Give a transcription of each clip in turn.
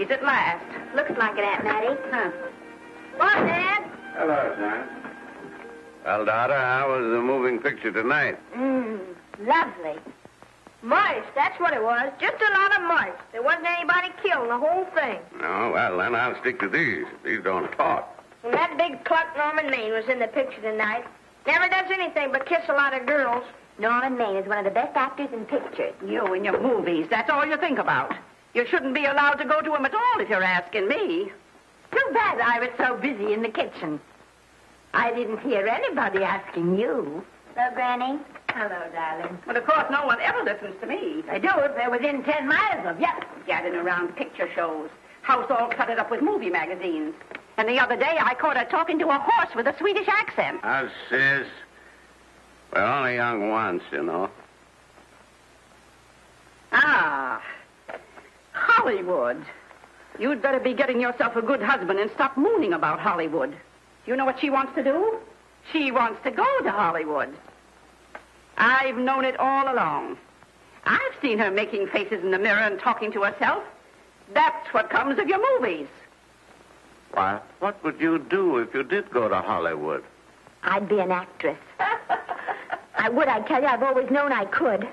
movies at last. Looks like it, Aunt Mattie. Huh. What, Dad? Hello, son. Well, daughter, how was the moving picture tonight? Lovely. Mice, that's what it was. Just a lot of mice. There wasn't anybody killed in the whole thing. Oh, well, then I'll stick to these. These don't talk. And that big cluck Norman Maine was in the picture tonight. Never does anything but kiss a lot of girls. Norman Maine is one of the best actors in pictures. You and your movies, that's all you think about. You shouldn't be allowed to go to them at all if you're asking me. Too bad I was so busy in the kitchen. I didn't hear anybody asking you. Hello, Granny. Hello, darling. But, of course, no one ever listens to me. They do if they're within 10 miles of you. Gathering around picture shows. House all cluttered up with movie magazines. And the other day, I caught her talking to a horse with a Swedish accent. Sis. We're only young once, you know. Ah, Hollywood. You'd better be getting yourself a good husband and stop mooning about Hollywood. You know what she wants to do? She wants to go to Hollywood. I've known it all along. I've seen her making faces in the mirror and talking to herself. That's what comes of your movies. Why, what would you do if you did go to Hollywood? I'd be an actress. I would, I tell you. I've always known I could.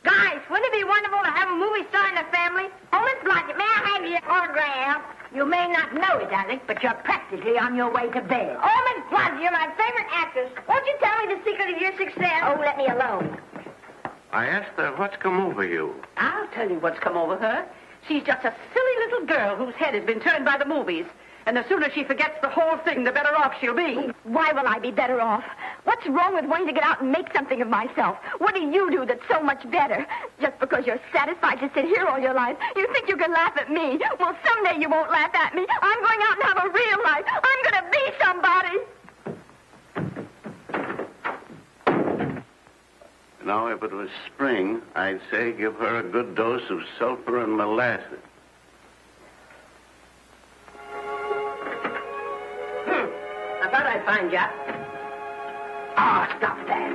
Guys, wouldn't it be wonderful to have a movie star in the family? Oh, Miss Blodgett, may I have your autograph? You may not know it, Alec, but you're practically on your way to bed. Oh, Miss Blodgett, you're my favorite actress. Won't you tell me the secret of your success? Oh, let me alone. I asked her, what's come over you? I'll tell you what's come over her. She's just a silly little girl whose head has been turned by the movies. And the sooner she forgets the whole thing, the better off she'll be. Why will I be better off? What's wrong with wanting to get out and make something of myself? What do you do that's so much better? Just because you're satisfied to sit here all your life, you think you can laugh at me. Well, someday you won't laugh at me. I'm going out and have a real life. I'm going to be somebody. Now, if it was spring, I'd say give her a good dose of sulfur and molasses. I thought I'd find you. Oh, stop that.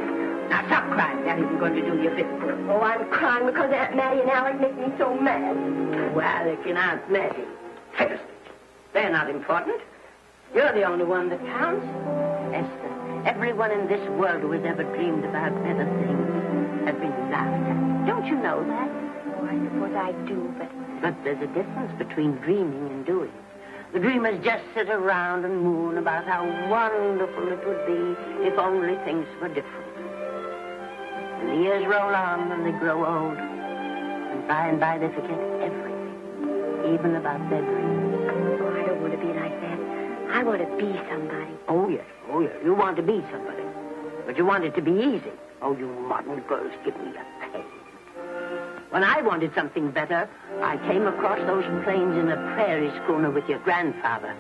Now, stop crying. That isn't going to do you a bit good. Oh, I'm crying because Aunt Mattie and Alec make me so mad. Oh, Alec and Aunt Mattie. Fiddlesticks. They're not important. You're the only one that counts. Esther, everyone in this world who has ever dreamed about better things has been laughed at. Don't you know that? Oh, I suppose I do, But there's a difference between dreaming and doing. The dreamers just sit around and moon about how wonderful it would be if only things were different. And the years roll on and they grow old. And by they forget everything, even about their dreams. Oh, I don't want to be like that. I want to be somebody. Oh, yes. You want to be somebody. But you want it to be easy. Oh, you modern girls, give me a pain. When I wanted something better, I came across those plains in a prairie schooner with your grandfather.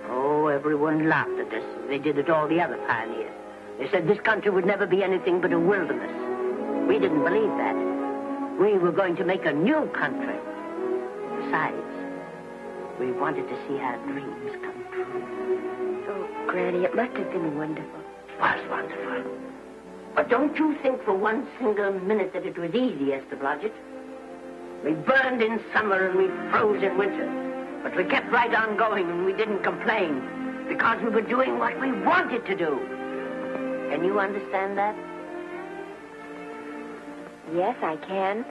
Oh, everyone laughed at us. They did at all the other pioneers. They said this country would never be anything but a wilderness. We didn't believe that. We were going to make a new country. Besides, we wanted to see our dreams come true. Oh, Granny, it must have been wonderful. It was wonderful. But don't you think for one single minute that it was easy, Esther Blodgett? We burned in summer and we froze in winter. But we kept right on going and we didn't complain because we were doing what we wanted to do. Can you understand that? Yes, I can.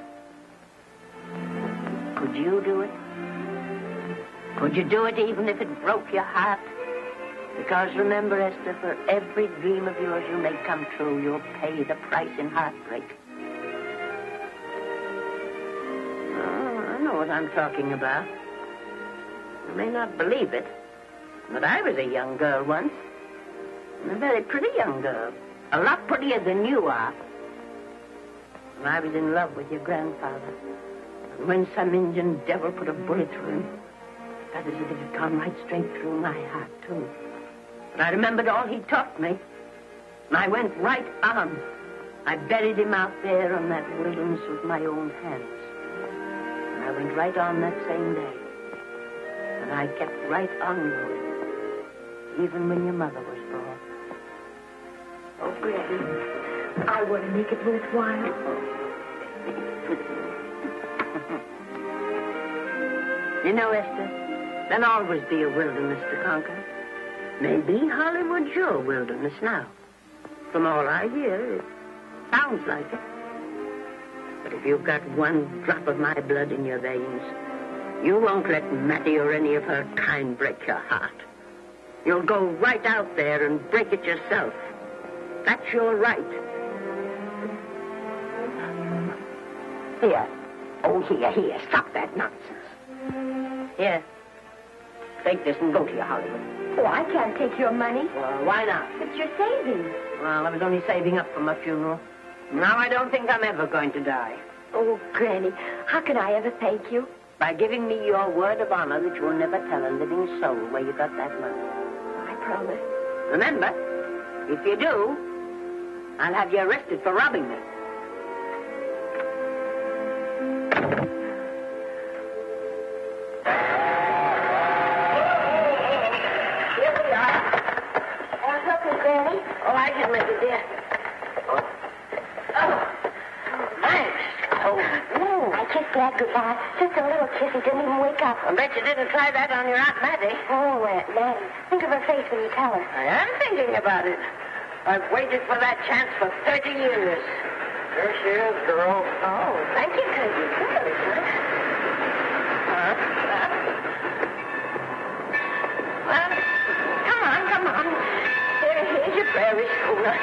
Could you do it? Could you do it even if it broke your heart? Because remember, Esther, for every dream of yours you make come true, you'll pay the price in heartbreak. Oh, I know what I'm talking about. You may not believe it, but I was a young girl once. And a very pretty young girl. A lot prettier than you are. And I was in love with your grandfather. And when some Indian devil put a bullet through him, it felt as if it had gone right straight through my heart, too. But I remembered all he taught me. And I went right on. I buried him out there on that wilderness with my own hands. And I went right on that same day. And I kept right on going. Even when your mother was born. Oh, Granny, I want to make it worthwhile. You know, Esther, there'll always be a wilderness to conquer. Maybe Hollywood's your wilderness now. From all I hear, it sounds like it. But if you've got one drop of my blood in your veins, you won't let Mattie or any of her kind break your heart. You'll go right out there and break it yourself. That's your right. Here. Oh, here. Stop that nonsense. Here. Take this and go to your Hollywood. Oh, I can't take your money. Well, why not? It's your savings. Well, I was only saving up for my funeral. Now I don't think I'm ever going to die. Oh, Granny, how can I ever thank you? By giving me your word of honor that you'll never tell a living soul where you got that money. I promise. Remember, if you do, I'll have you arrested for robbing me. Here we are. Help me, Granny. Oh, I can make it, dear. Oh, thanks. Oh, I kissed Dad goodbye. Just a little kiss. He didn't even wake up. I bet you didn't try that on your Aunt Mattie. Oh, Aunt Mattie. Think of her face when you tell her. I am thinking about it. I've waited for that chance for 30 years. Here she is, girl. Oh, thank you, cousin. Well, come on. Here's your prairie schooner.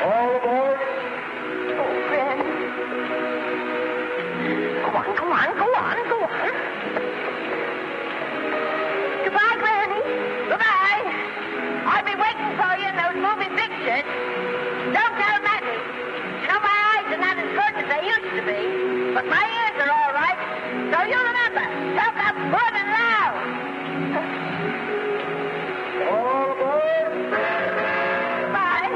All aboard. Oh, Granny. Go on. Goodbye, Granny. Goodbye. I'll be waiting for you in those movie pictures. Don't tell Mattie. You know, my eyes are not as good as they used to be, but my ears are all right. So you remember, talk up good and loud. All aboard. Bye.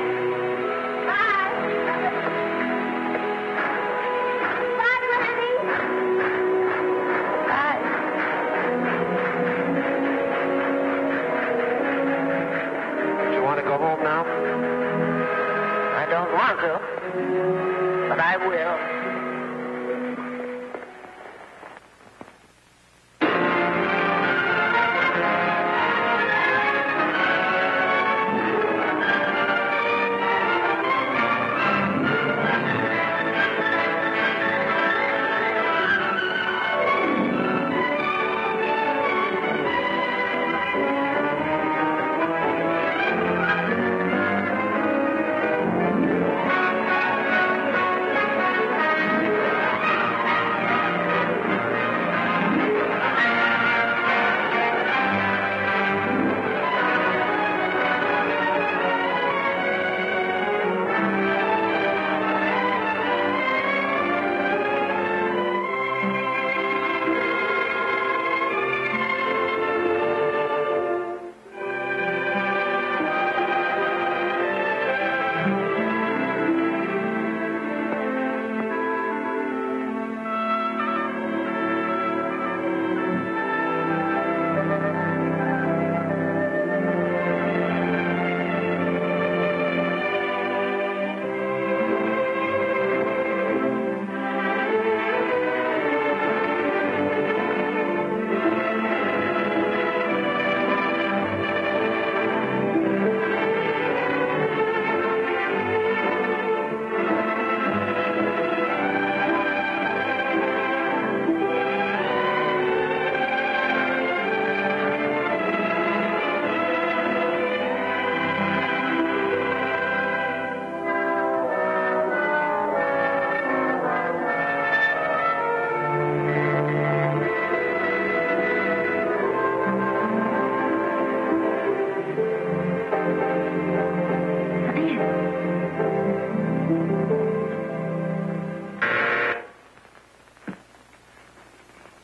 Bye. Bye, Granny. Bye. You want to go home now? I don't want to, but I will.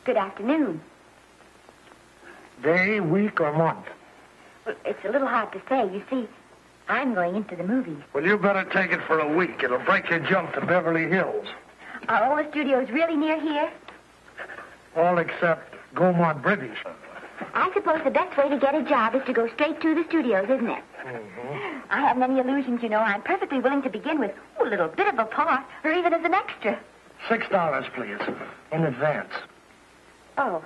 Good afternoon. Day, week, or month? Well, it's a little hard to say. You see, I'm going into the movies. Well, you better take it for a week. It'll break your jump to Beverly Hills. Are all the studios really near here? All except Gaumont British. I suppose the best way to get a job is to go straight to the studios, isn't it? Mm-hmm. I haven't any illusions, you know. I'm perfectly willing to begin with a little bit of a part, or even as an extra. $6, please. In advance. Oh.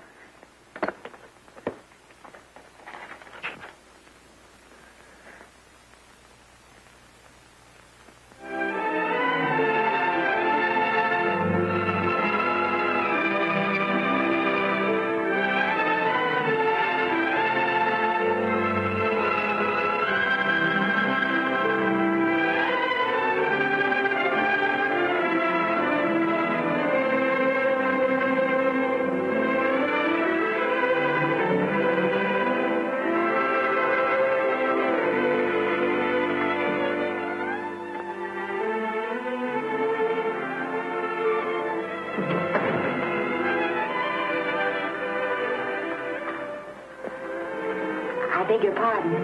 I beg your pardon.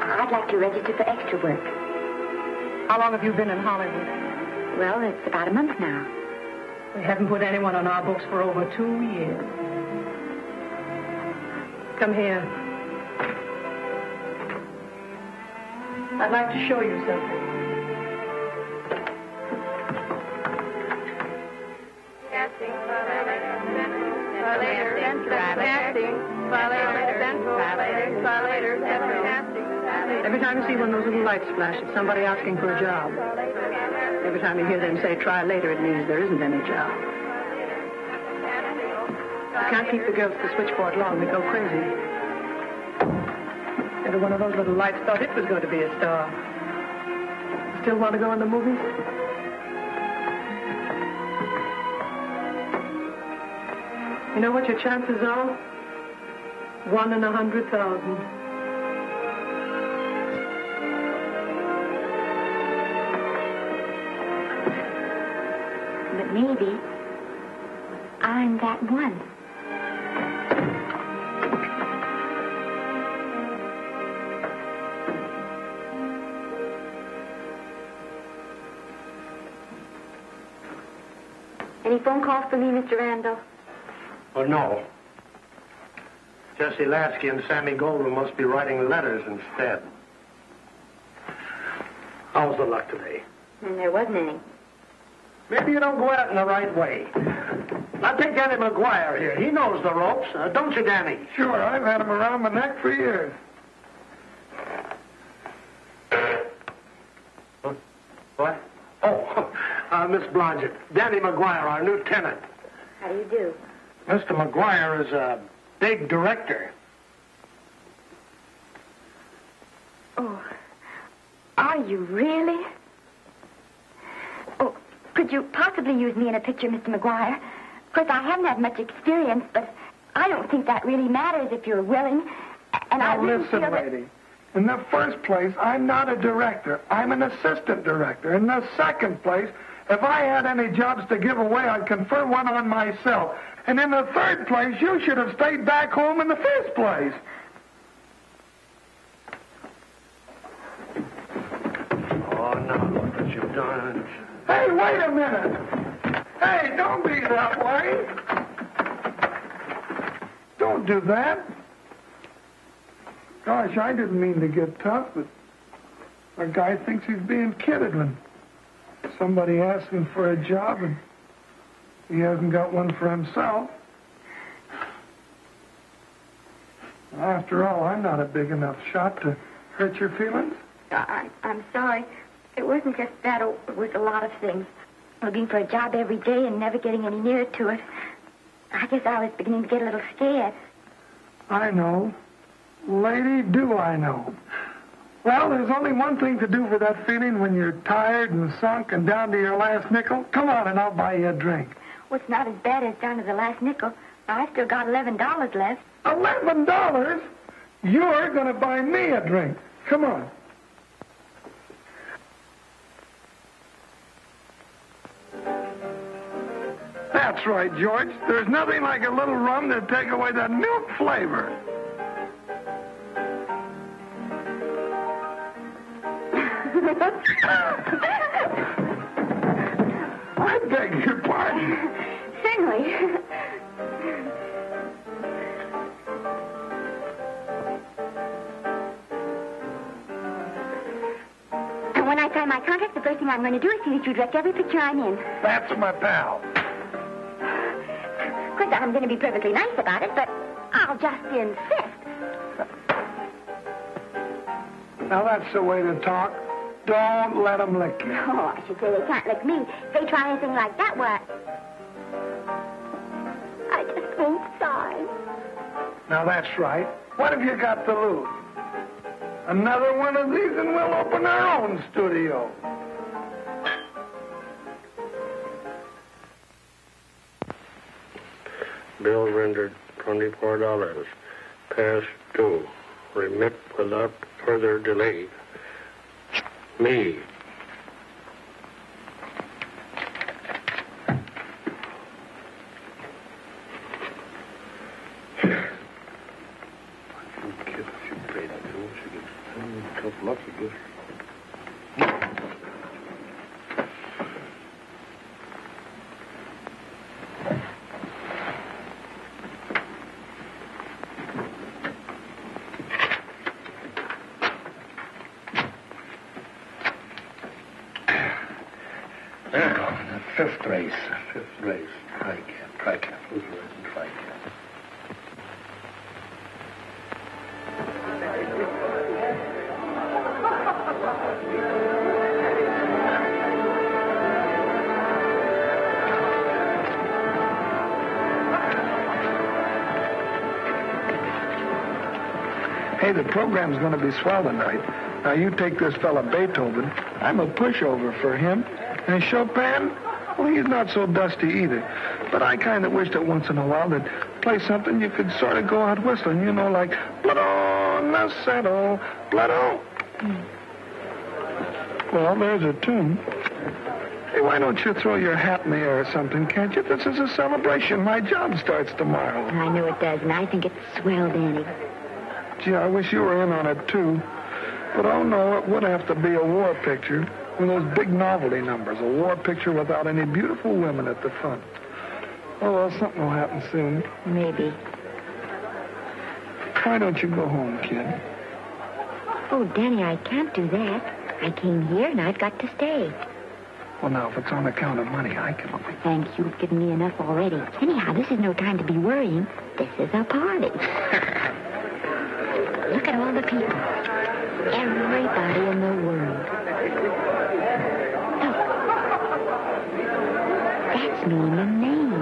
I'd like to register for extra work. How long have you been in Hollywood? Well, it's about a month now. We haven't put anyone on our books for over 2 years. Come here. I'd like to show you something. Every time you see one of those little lights flash, it's somebody asking for a job. Every time you hear them say, try later, it means there isn't any job. You can't keep the girls at the switchboard long. They go crazy. Every one of those little lights thought it was going to be a star. Still want to go in the movies? You know what your chances are? 1 in 100,000. But maybe I'm that one. Any phone calls for me, Mr. Randall? Oh, no. Jesse Lasky and Sammy Goldwyn must be writing letters instead. How's the luck today? There wasn't any. Maybe you don't go at it in the right way. Now take Danny McGuire here. He knows the ropes. Don't you, Danny? Sure, I've had him around my neck for years. What? Oh, Miss Blodgett. Danny McGuire, our new tenant. How do you do? Mr. McGuire is a big director. Oh, are you really? Oh, could you possibly use me in a picture, Mr. McGuire? Of course, I haven't had much experience, but I don't think that really matters if you're willing. And Now, I really listen, feel that... lady. In the first place, I'm not a director. I'm an assistant director. In the second place, if I had any jobs to give away, I'd confer one on myself. And in the third place, you should have stayed back home in the first place. Oh, now look what you've done. Hey, wait a minute. Hey, don't be that way. Don't do that. Gosh, I didn't mean to get tough, but a guy thinks he's being kidded when somebody asks him for a job and he hasn't got one for himself. After all, I'm not a big enough shot to hurt your feelings. I'm sorry. It wasn't just that. It was a lot of things. Looking for a job every day and never getting any nearer to it. I guess I was beginning to get a little scared. I know. Lady, do I know. Well, there's only one thing to do for that feeling when you're tired and sunk and down to your last nickel. Come on and I'll buy you a drink. Well, it's not as bad as down to the last nickel. I've still got $11 left. $11? You're going to buy me a drink. Come on. That's right, George. There's nothing like a little rum to take away that milk flavor. I beg your pardon. Certainly. first thing I'm going to do is see that you direct every picture I'm in. That's my pal. Of course, I'm going to be perfectly nice about it, but I'll just insist. Now, that's the way to talk. Don't let them lick you. Oh, I should say they can't lick me. If they try anything like that, what? I just won't sign. Now, that's right. What have you got to lose? Another one of these and we'll open our own studio. Bill rendered $24. Past due. Remit without further delay. Me. Fifth race. Try cap. Who's raising try cap? Hey, the program's going to be swell tonight. Now, you take this fella Beethoven. I'm a pushover for him. And Chopin, well, he's not so dusty either. But I kind of wish that once in a while they'd play something you could sort of go out whistling, you know, like Blood on the Saddle, Blood on. Well, there's a tune. Hey, why don't you throw your hat in the air or something, can't you? This is a celebration. My job starts tomorrow. I know it does, and I think it's swell, Danny. Gee, I wish you were in on it, too. But, oh, no, it would have to be a war picture. One of those big novelty numbers. A war picture without any beautiful women at the front. Oh, well, something will happen soon. Maybe. Why don't you go home, kid? Oh, Danny, I can't do that. I came here, and I've got to stay. Well, now, if it's on account of money, I can... Thanks, you've given me enough already. Anyhow, this is no time to be worrying. This is a party. Look at all the people. Everybody in the world. Oh. That's me in the name.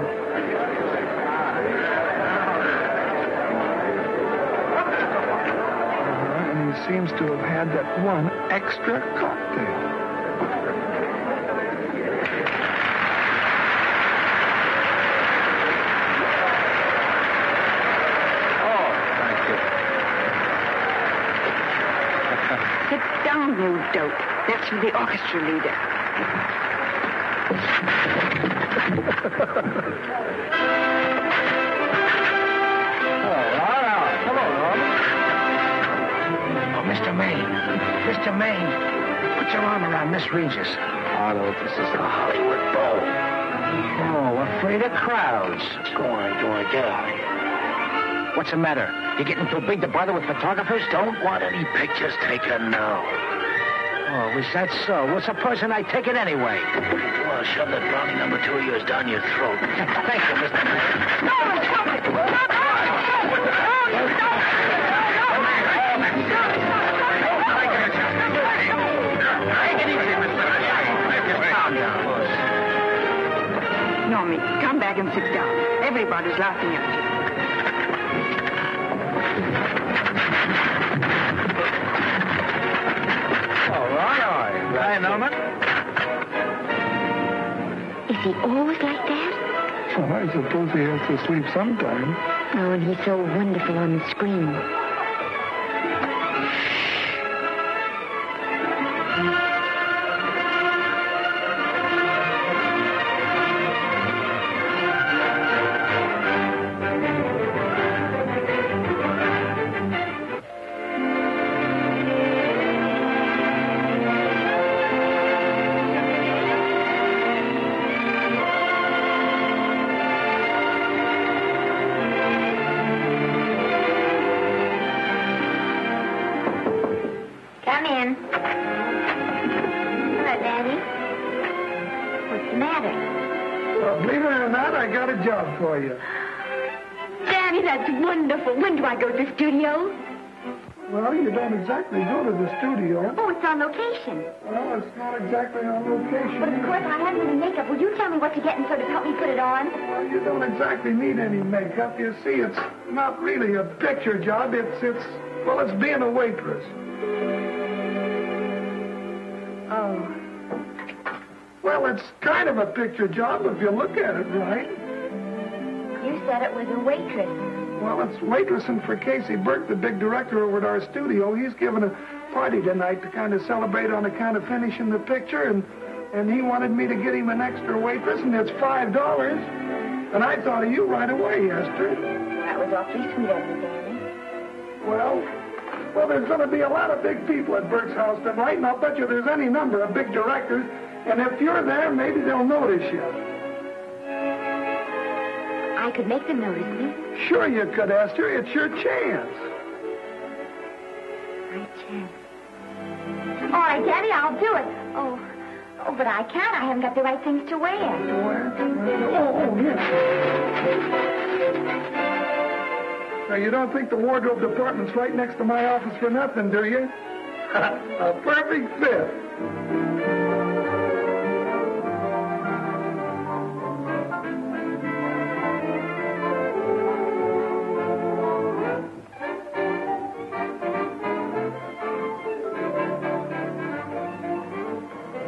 And he seems to have had that one extra cocktail. You dope. That's for the orchestra leader. Oh, Mr. Maine, put your arm around Miss Regis. Arnold, this is a Hollywood bowl. Oh, afraid of crowds. Go on, get out of here. What's the matter? You getting too big to bother with photographers? Don't want any pictures taken now. Oh, is that so? Well, supposing I take it anyway. Well, shove that brownie number 2 of yours down your throat. Thank you, Mr. Maine. No, stop it! Normie, come back and sit down. Everybody's laughing at you. Hi, Norman. Is he always like that? Well, I suppose he has to sleep sometime. Oh, and he's so wonderful on the screen. Well, believe it or not, I got a job for you. Daddy, that's wonderful. When do I go to the studio? Well, you don't exactly go to the studio. Oh, it's on location. Well, it's not exactly on location. But of course, I haven't any makeup. Will you tell me what to get and sort of help me put it on? Well, you don't exactly need any makeup. You see, it's not really a picture job. It's being a waitress. Oh. Well, it's kind of a picture job if you look at it right. You said it was a waitress. Well, it's waitressing for Casey Burke, the big director over at our studio. He's giving a party tonight to kind of celebrate on account of finishing the picture, and he wanted me to get him an extra waitress, and it's $5. And I thought of you right away, Esther. That was awfully sweet of you, Danny. Well, there's going to be a lot of big people at Burke's house tonight, and I'll bet you there's any number of big directors, and if you're there, maybe they'll notice you. I could make them notice me. Sure you could, Esther. It's your chance. My chance. All right, Daddy, I'll do it. Oh, but I can't. I haven't got the right things to wear. Oh, yes. Now, you don't think the wardrobe department's right next to my office for nothing, do you? A perfect fit.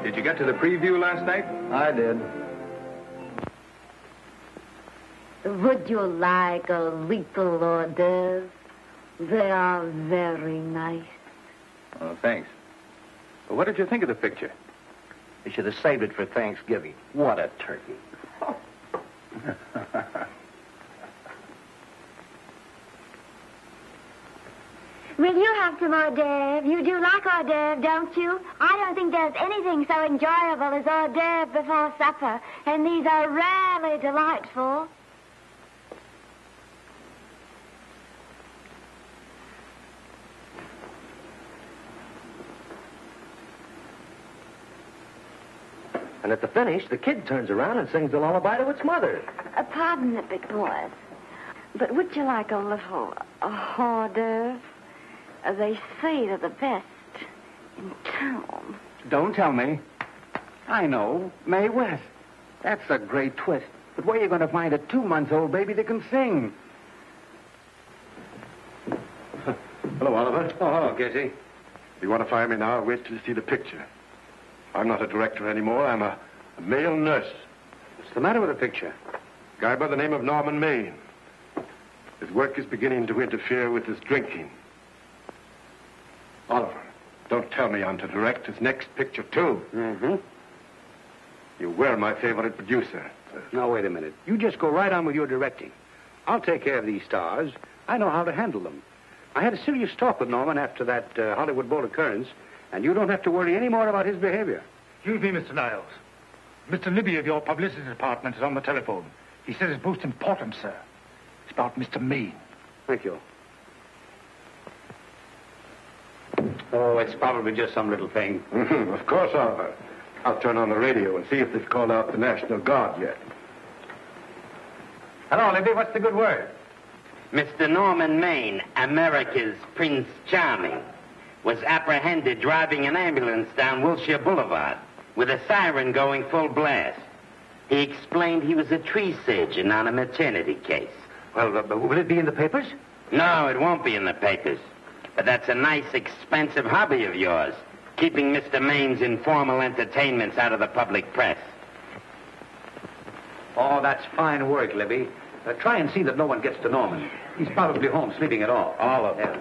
Did you get to the preview last night? I did. Would you like a little hors d'oeuvre? They are very nice. Oh, thanks. Well, what did you think of the picture? You should have saved it for Thanksgiving. What a turkey. Will you have some hors d'oeuvre? You do like hors d'oeuvre, don't you? I don't think there's anything so enjoyable as hors d'oeuvre before supper, and these are rarely delightful. And at the finish, the kid turns around and sings a lullaby to its mother. Pardon the big boys, but would you like a little hors d'oeuvre? They say they're the best in town. Don't tell me. I know. Mae West. That's a great twist. But where are you going to find a 2-month-old baby that can sing? Hello, Oliver. Oh, hello, Casey. If you want to fire me now, wait till you see the picture. I'm not a director anymore. I'm a male nurse. What's the matter with the picture? A guy by the name of Norman Maine. His work is beginning to interfere with his drinking. Oliver, don't tell me I'm to direct his next picture, too. Mm-hmm. You were my favorite producer. Now, wait a minute. You just go right on with your directing. I'll take care of these stars. I know how to handle them. I had a serious talk with Norman after that Hollywood Bowl occurrence, and you don't have to worry any more about his behavior. Excuse me, Mr. Niles. Mr. Libby of your publicity department is on the telephone. He says it's most important, sir. It's about Mr. Maine. Thank you. Oh, it's probably just some little thing. Of course, Oliver. I'll turn on the radio and see if they've called out the National Guard yet. Hello, Libby. What's the good word? Mr. Norman Maine, America's Prince Charming, was apprehended driving an ambulance down Wilshire Boulevard with a siren going full blast. He explained he was a tree surgeon on a maternity case. Well, will it be in the papers? No, it won't be in the papers. But that's a nice, expensive hobby of yours, keeping Mr. Maine's informal entertainments out of the public press. Oh, that's fine work, Libby. Try and see that no one gets to Norman. He's probably home sleeping it off. All of them.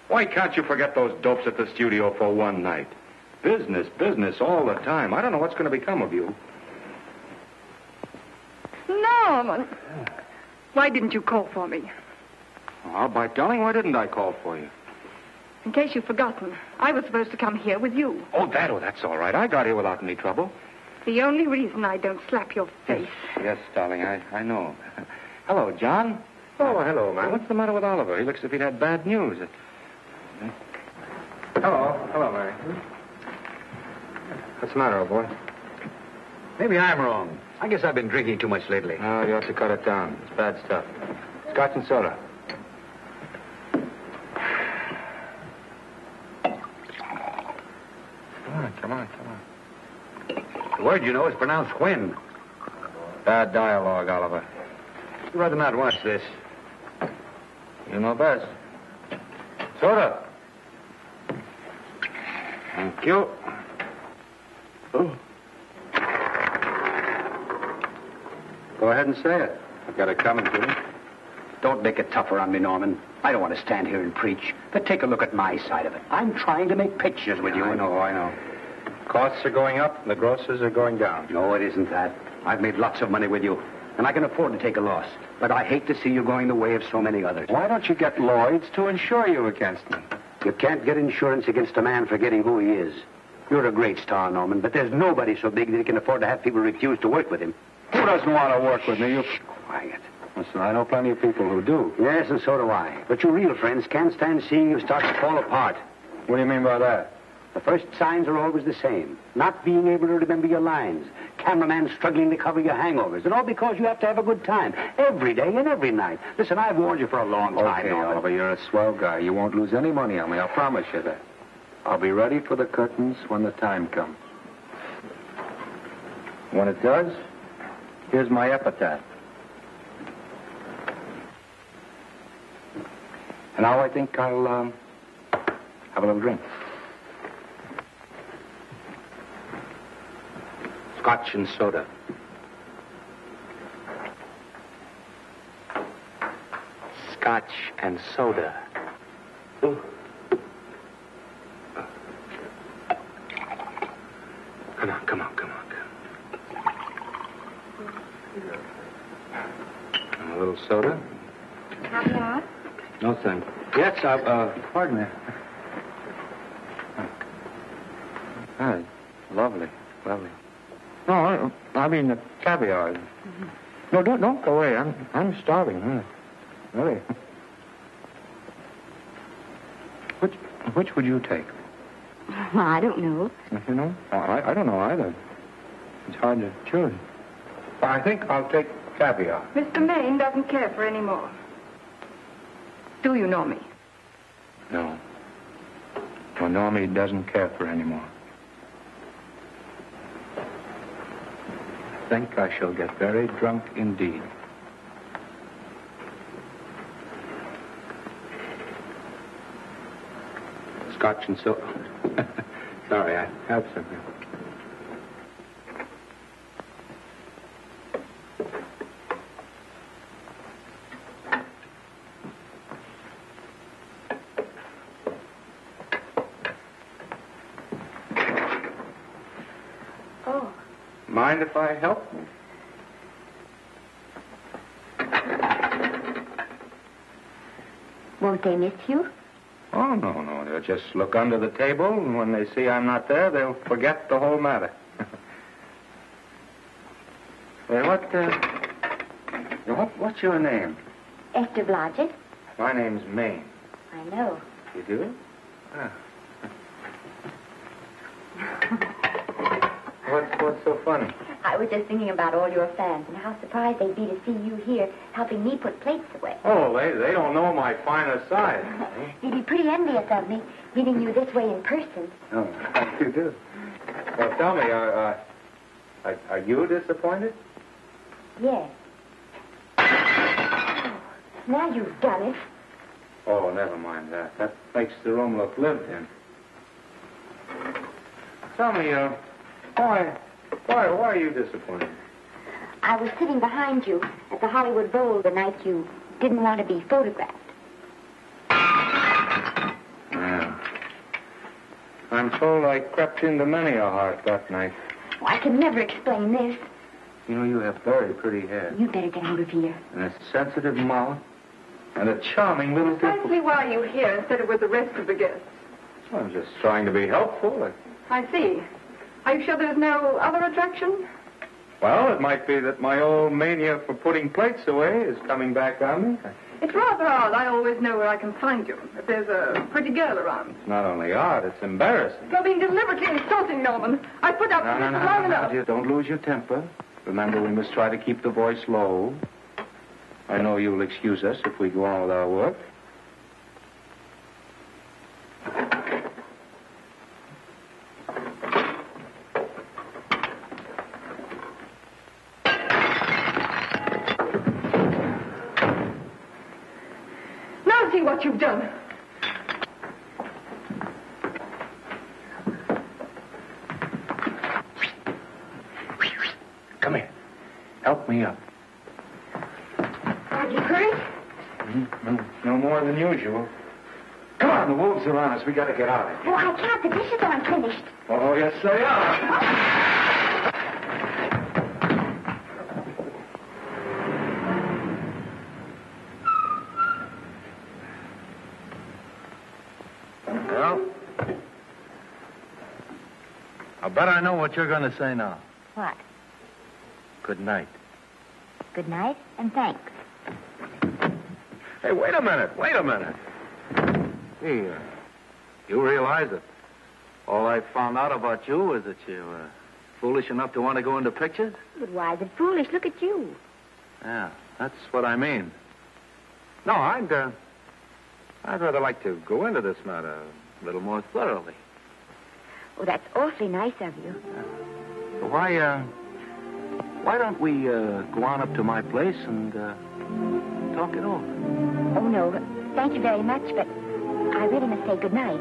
Why can't you forget those dopes at the studio for one night? Business, business all the time. I don't know what's going to become of you. Norman. Why didn't you call for me? Oh, by darling, why didn't I call for you? In case you've forgotten, I was supposed to come here with you. Oh, that's all right. I got here without any trouble. The only reason I don't slap your face. Yes, darling, I know. Hello, John. Oh, hello, man. What's the matter with Oliver? He looks as if he'd had bad news. Hello, Mary. What's the matter, old boy? Maybe I'm wrong. I guess I've been drinking too much lately. No, you have to cut it down. It's bad stuff. Scotch and soda. Come on. The word, you know, is pronounced when. Bad dialogue, Oliver. I'd rather not watch this. You know best. Soda. Thank you. Oh. Go ahead and say it. I've got it coming to me. Don't make it tougher on me, Norman. I don't want to stand here and preach. But take a look at my side of it. I'm trying to make pictures with you. I know. Costs are going up and the grosses are going down. No, it isn't that. I've made lots of money with you, and I can afford to take a loss. But I hate to see you going the way of so many others. Why don't you get Lloyd's to insure you against me? You can't get insurance against a man forgetting who he is. You're a great star, Norman, but there's nobody so big that he can afford to have people refuse to work with him. Who doesn't want to work with me? You... Quiet. Listen, I know plenty of people who do. Yes, and so do I. But your real friends can't stand seeing you start to fall apart. What do you mean by that? The first signs are always the same. Not being able to remember your lines. Cameraman struggling to cover your hangovers. And all because you have to have a good time. Every day and every night. Listen, I've warned you for a long time, Okay, Norman. Oliver, you're a swell guy. You won't lose any money on me. I'll promise you that. I'll be ready for the curtains when the time comes. When it does, here's my epitaph. And now I think I'll have a little drink. Scotch and soda. Scotch and soda. Ooh. Come on. A little soda? Caviar? No, thanks. Yes, Pardon me. Ah, lovely. No, I mean the caviar. Mm-hmm. No, don't go away. I'm starving. Really. Which would you take? I don't know. You know? I don't know either. It's hard to choose. I think I'll take caviar. Mr. Maine doesn't care for any more. Do you know me? No. Well, Normie doesn't care for any more. I think I shall get very drunk indeed. Scotch and soda. Sorry, I have something. Oh. Mind if I help? Won't they miss you? Oh, no. They'll just look under the table, and when they see I'm not there, they'll forget the whole matter. Hey, what's your name? Esther Blodgett. My name's Maine. I know. You do? Ah. What's so funny? I was just thinking about all your fans and how surprised they'd be to see you here helping me put plates away. Oh, they don't know my finer side. They'd be pretty envious of me, meeting you this way in person. Oh, you do? Well, tell me, are you disappointed? Yes. Now you've done it. Oh, never mind that. That makes the room look lived in. Tell me, why are you disappointed? I was sitting behind you at the Hollywood Bowl the night you didn't want to be photographed. Yeah. I'm told I crept into many a heart that night. Oh, I can never explain this. You know, you have very pretty hair. You better get out of here. And a sensitive mouth. And a charming little... Precisely why are you here instead of with the rest of the guests? I'm just trying to be helpful. I see. Are you sure there's no other attraction? Well, it might be that my old mania for putting plates away is coming back on me. It's rather odd. I always know where I can find you if there's a pretty girl around. It's not only odd, it's embarrassing. You're being deliberately insulting, Norman. I put up with this for long enough. Dear, don't lose your temper. Remember, we must try to keep the voice low. I know you'll excuse us if we go on with our work. Now see what you've done. Come here. Help me up. Are you hurt? No more than usual. Come on, the wolves are on us. We got to get out of here. Oh, I can't. The dishes aren't finished. Oh, yes, they are. Well, I bet I know what you're going to say now. What? Good night. Good night and thanks. Hey, wait a minute. Hey, you realize that all I found out about you is that you were foolish enough to want to go into pictures? But why is it foolish? Look at you. Yeah, that's what I mean. No, I'd rather like to go into this matter a little more thoroughly. Oh, that's awfully nice of you. So why don't we go on up to my place and talk it over? Oh, no. Thank you very much, but I really must say good night.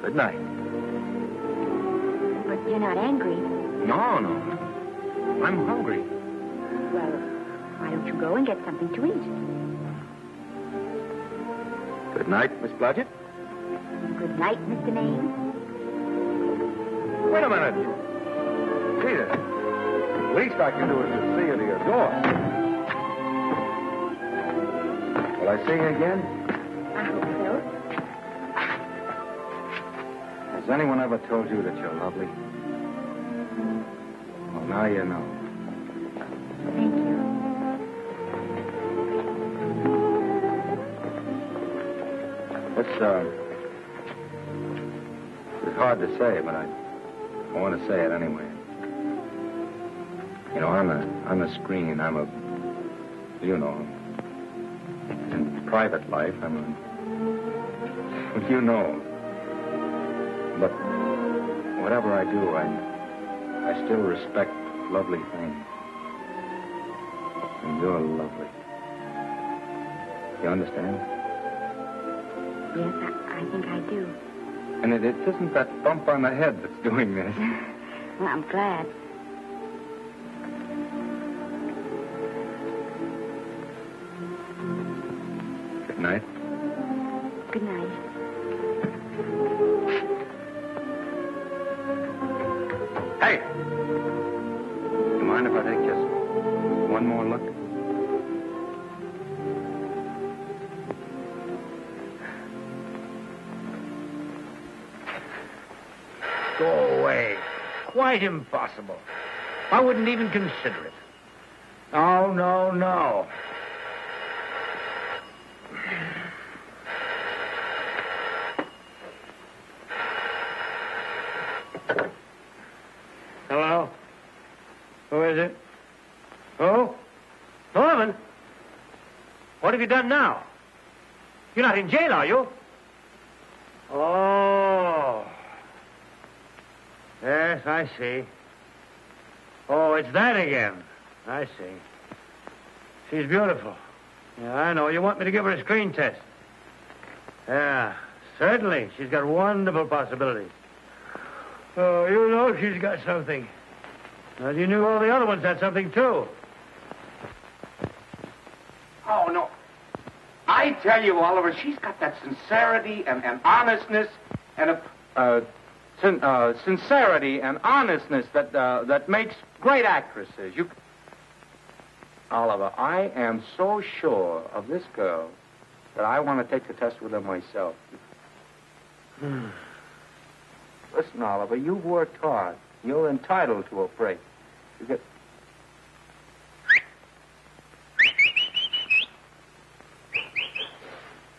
Good night. But you're not angry. No. I'm hungry. Well, why don't you go and get something to eat? Good night, Miss Blodgett. Good night, Mr. Maine. Wait a minute. Peter, the least I can do is to see you to your door. Will I see you again? I hope so. Has anyone ever told you that you're lovely? Well, now you know. Thank you. It's hard to say, but I want to say it anyway. You know, on the screen, in private life, you know. But whatever I do, I still respect lovely things. And you're lovely. You understand? Yes, I think I do. And it isn't that bump on the head that's doing this. Well, I'm glad. Good night. Good night. Hey! You mind if I take just one more look? Go away. Quite impossible. I wouldn't even consider it. No. Hello? Who is it? Who? Norman? What have you done now? You're not in jail, are you? Oh. Yes, I see. Oh, it's that again. I see. She's beautiful. Yeah, I know. You want me to give her a screen test? Yeah, certainly. She's got wonderful possibilities. Oh, you know she's got something. Well, you knew all the other ones had something, too. Oh, no. I tell you, Oliver, she's got that sincerity and honestness and sincerity and honestness that makes great actresses. Oliver, I am so sure of this girl that I want to take the test with her myself. Listen, Oliver, you've worked hard. You're entitled to a break. You get...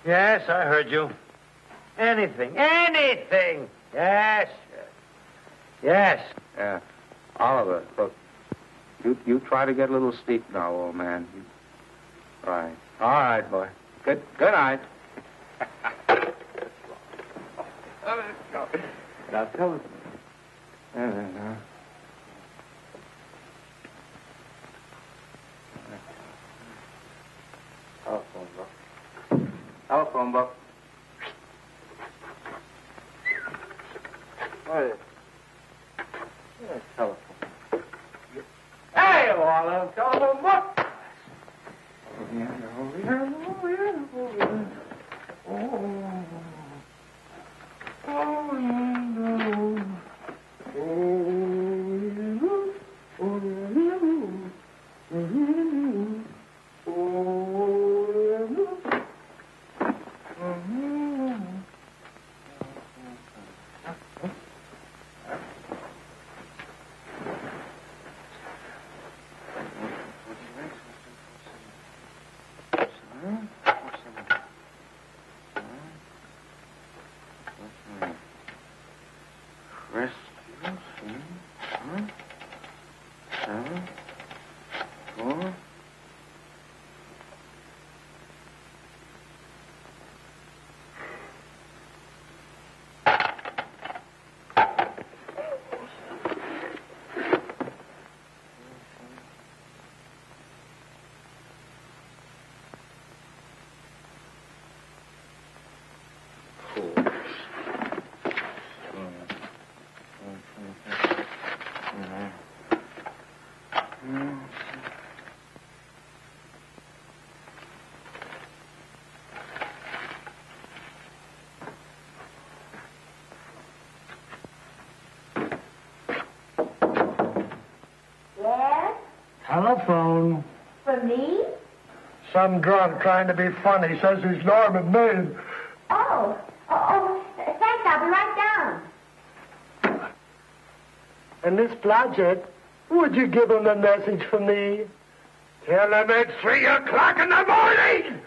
Yes, I heard you. Anything. Yes. Yes. Yeah. Oliver, look. You try to get a little sleep now, old man. Right. All right, boy. Good night. Now tell us. Telephone book. What is it? Yeah, telephone. Hey, Olive, telephone book. Telephone. For me? Some drunk trying to be funny says he's Norman Maine. Oh, thanks. I'll be right down. And Miss Blodgett, would you give him a message for me? Tell him it's 3 o'clock in the morning!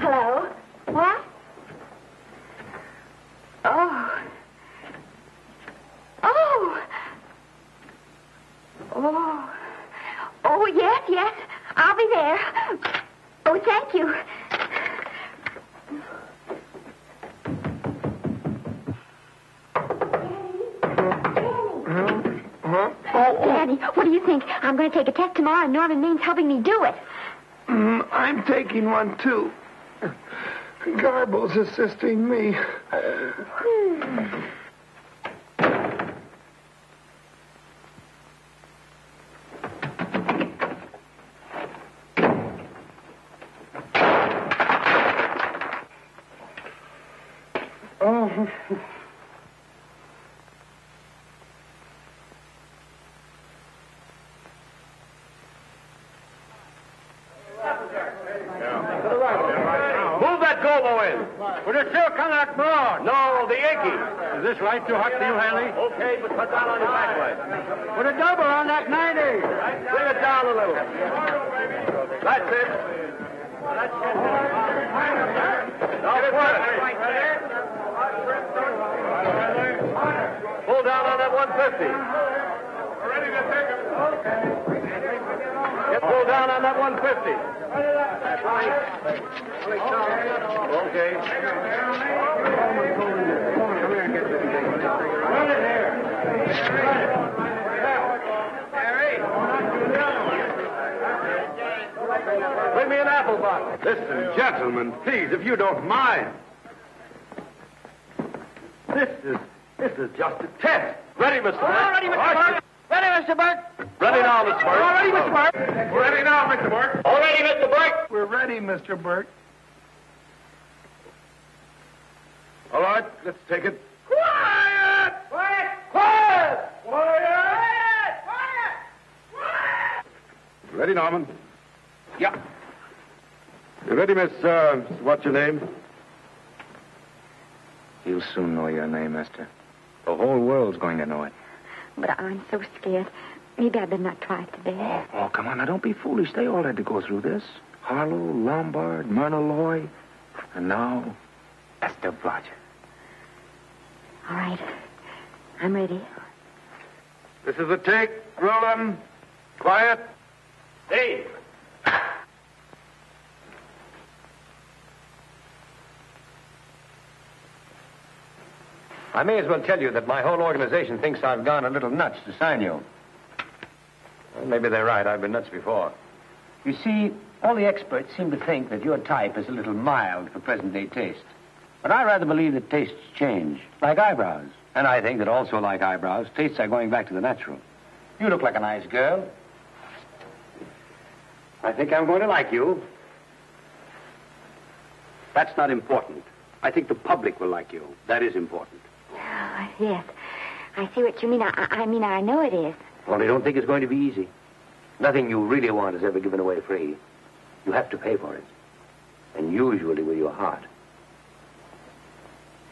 Hello? What? Oh. Oh. Oh. Oh, yes. I'll be there. Oh, thank you. Daddy, what do you think? I'm going to take a test tomorrow, and Norman Main's helping me do it. I'm taking one, too. Garble's assisting me. Oh. Move that gobo in. We're the silk on that broad. No, the Yankee. Is this light too hot for you, Hanley? Okay, but cut down on your backlight. Put a double on that 90. Bring it down a little. That's it. Now put it. Pull down on that 150. We're ready to take it. Get pulled down on that 150. Okay. Run it here. Bring me an apple box. Listen, gentlemen, please, if you don't mind. This is just a test. Ready, Mr. Burke? All ready, Mr. Burke. Ready, Mr. Burke. Ready now, Mr. Burke. All ready, Mr. Burke. Ready now, Mr. Burke. All ready, Mr. Burke. We're ready, Mr. Burke. All right, let's take it. Quiet! Quiet! Quiet! Quiet! Ready, Norman? Yeah. You ready, Miss, what's your name? You'll soon know your name, Esther. The whole world's going to know it. But I'm so scared. Maybe I better not try it today. Oh, come on. Now, don't be foolish. They all had to go through this. Harlow, Lombard, Myrna Loy, and now Esther Blodgett. All right. I'm ready. This is a take. Roland. Quiet. Dave. I may as well tell you that my whole organization thinks I've gone a little nuts to sign you. Well, maybe they're right. I've been nuts before. You see, all the experts seem to think that your type is a little mild for present-day taste. But I rather believe that tastes change, like eyebrows. And I think that also, like eyebrows, tastes are going back to the natural. You look like a nice girl. I think I'm going to like you. That's not important. I think the public will like you. That is important. Oh, yes. I see what you mean. I mean, I know it is. Only don't think it's going to be easy. Nothing you really want is ever given away free. You have to pay for it. And usually with your heart.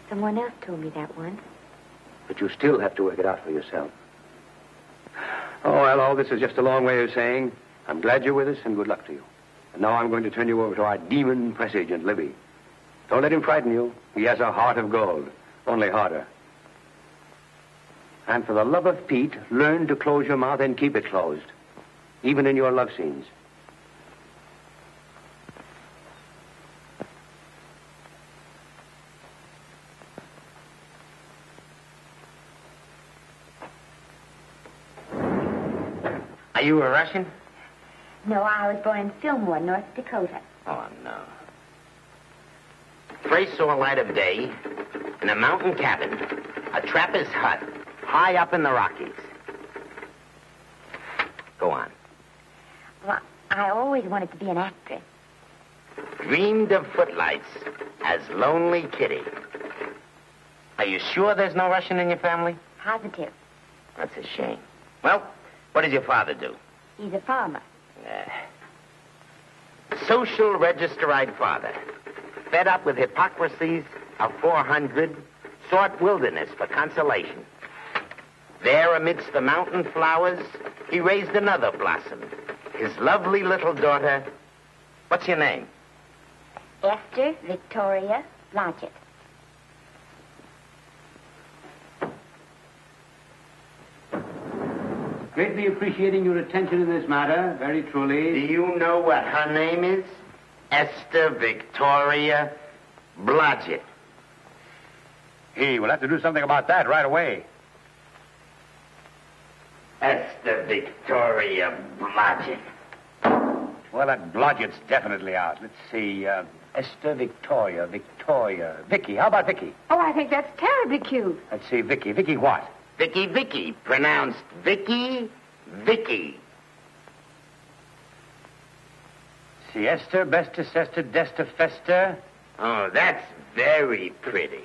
Someone else told me that once. But you still have to work it out for yourself. Oh, well, all this is just a long way of saying, I'm glad you're with us and good luck to you. And now I'm going to turn you over to our demon press agent, Libby. Don't let him frighten you. He has a heart of gold, only harder. And for the love of Pete, learn to close your mouth and keep it closed, even in your love scenes. Are you a Russian? No, I was born in Fillmore, North Dakota. Oh, no. First saw light of day in a mountain cabin, a trapper's hut, high up in the Rockies. Go on. Well, I always wanted to be an actress. Dreamed of footlights as Lonely Kitty. Are you sure there's no Russian in your family? Positive. That's a shame. Well, what does your father do? He's a farmer. Social register-eyed father. Fed up with hypocrisies of 400, sought wilderness for consolation. There, amidst the mountain flowers, he raised another blossom. His lovely little daughter. What's your name? Esther Victoria Blodgett. Greatly appreciating your attention in this matter, very truly. Do you know what her name is? Esther Victoria Blodgett. Hey, we'll have to do something about that right away. Esther Victoria Blodgett. Well, that Blodgett's definitely out. Let's see, Esther Victoria, Vicky. How about Vicky? Oh, I think that's terribly cute. Let's see, Vicky. Vicky what? Vicky, pronounced Vicky. See, Esther, Bester, Sester, Dester, Fester. Oh, that's very pretty.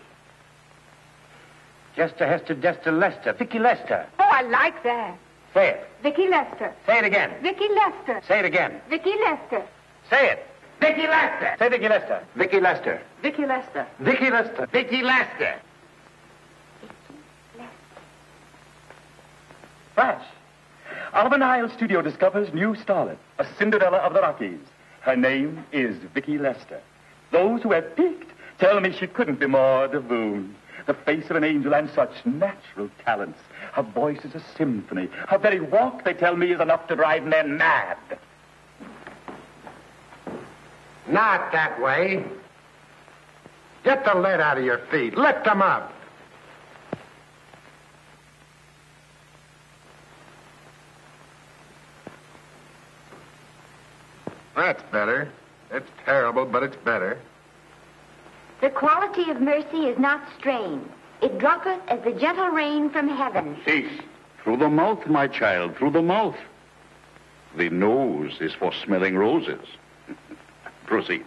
Jester, Hester, Dester, Lester. Vicky Lester. Oh, I like that. Say it. Vicky Lester. Say it again. Vicky Lester. Say it again. Vicky Lester. Say it. Vicky Lester. Say Vicky Lester. Vicky Lester. Vicky Lester. Vicky Lester. Vicky Lester. Flash. Oliver Niles Studio discovers new starlet, a Cinderella of the Rockies. Her name is Vicky Lester. Those who have peeked tell me she couldn't be more divined. The face of an angel and such natural talents. Her voice is a symphony. Her very walk, they tell me, is enough to drive men mad. Not that way. Get the lead out of your feet. Lift them up. That's better. It's terrible, but it's better. The quality of mercy is not strained. It droppeth as the gentle rain from heaven. Cease. Through the mouth, my child, through the mouth. The nose is for smelling roses. Proceed.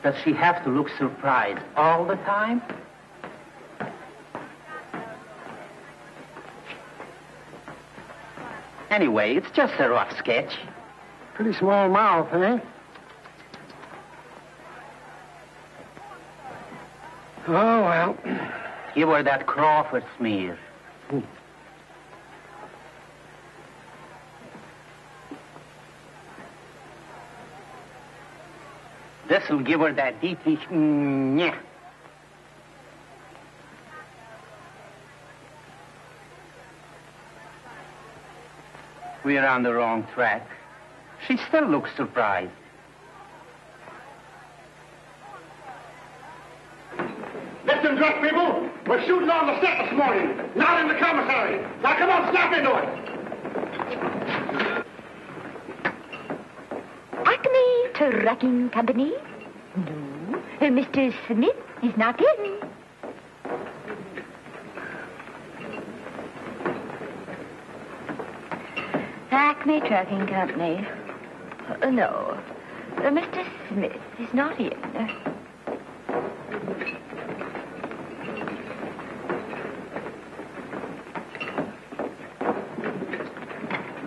Does she have to look surprised all the time? Anyway, it's just a rough sketch. Pretty small mouth, eh? Oh, well. Give her that Crawford smear. This'll give her that deeply... Yeah. We're on the wrong track. She still looks surprised. Lift and dress, people. We're shooting on the set this morning, not in the commissary. Now, come on, snap into it. Acme Trucking Company? No. Mr. Smith is not in. Acme Trucking Company. No. Mr. Smith is not in.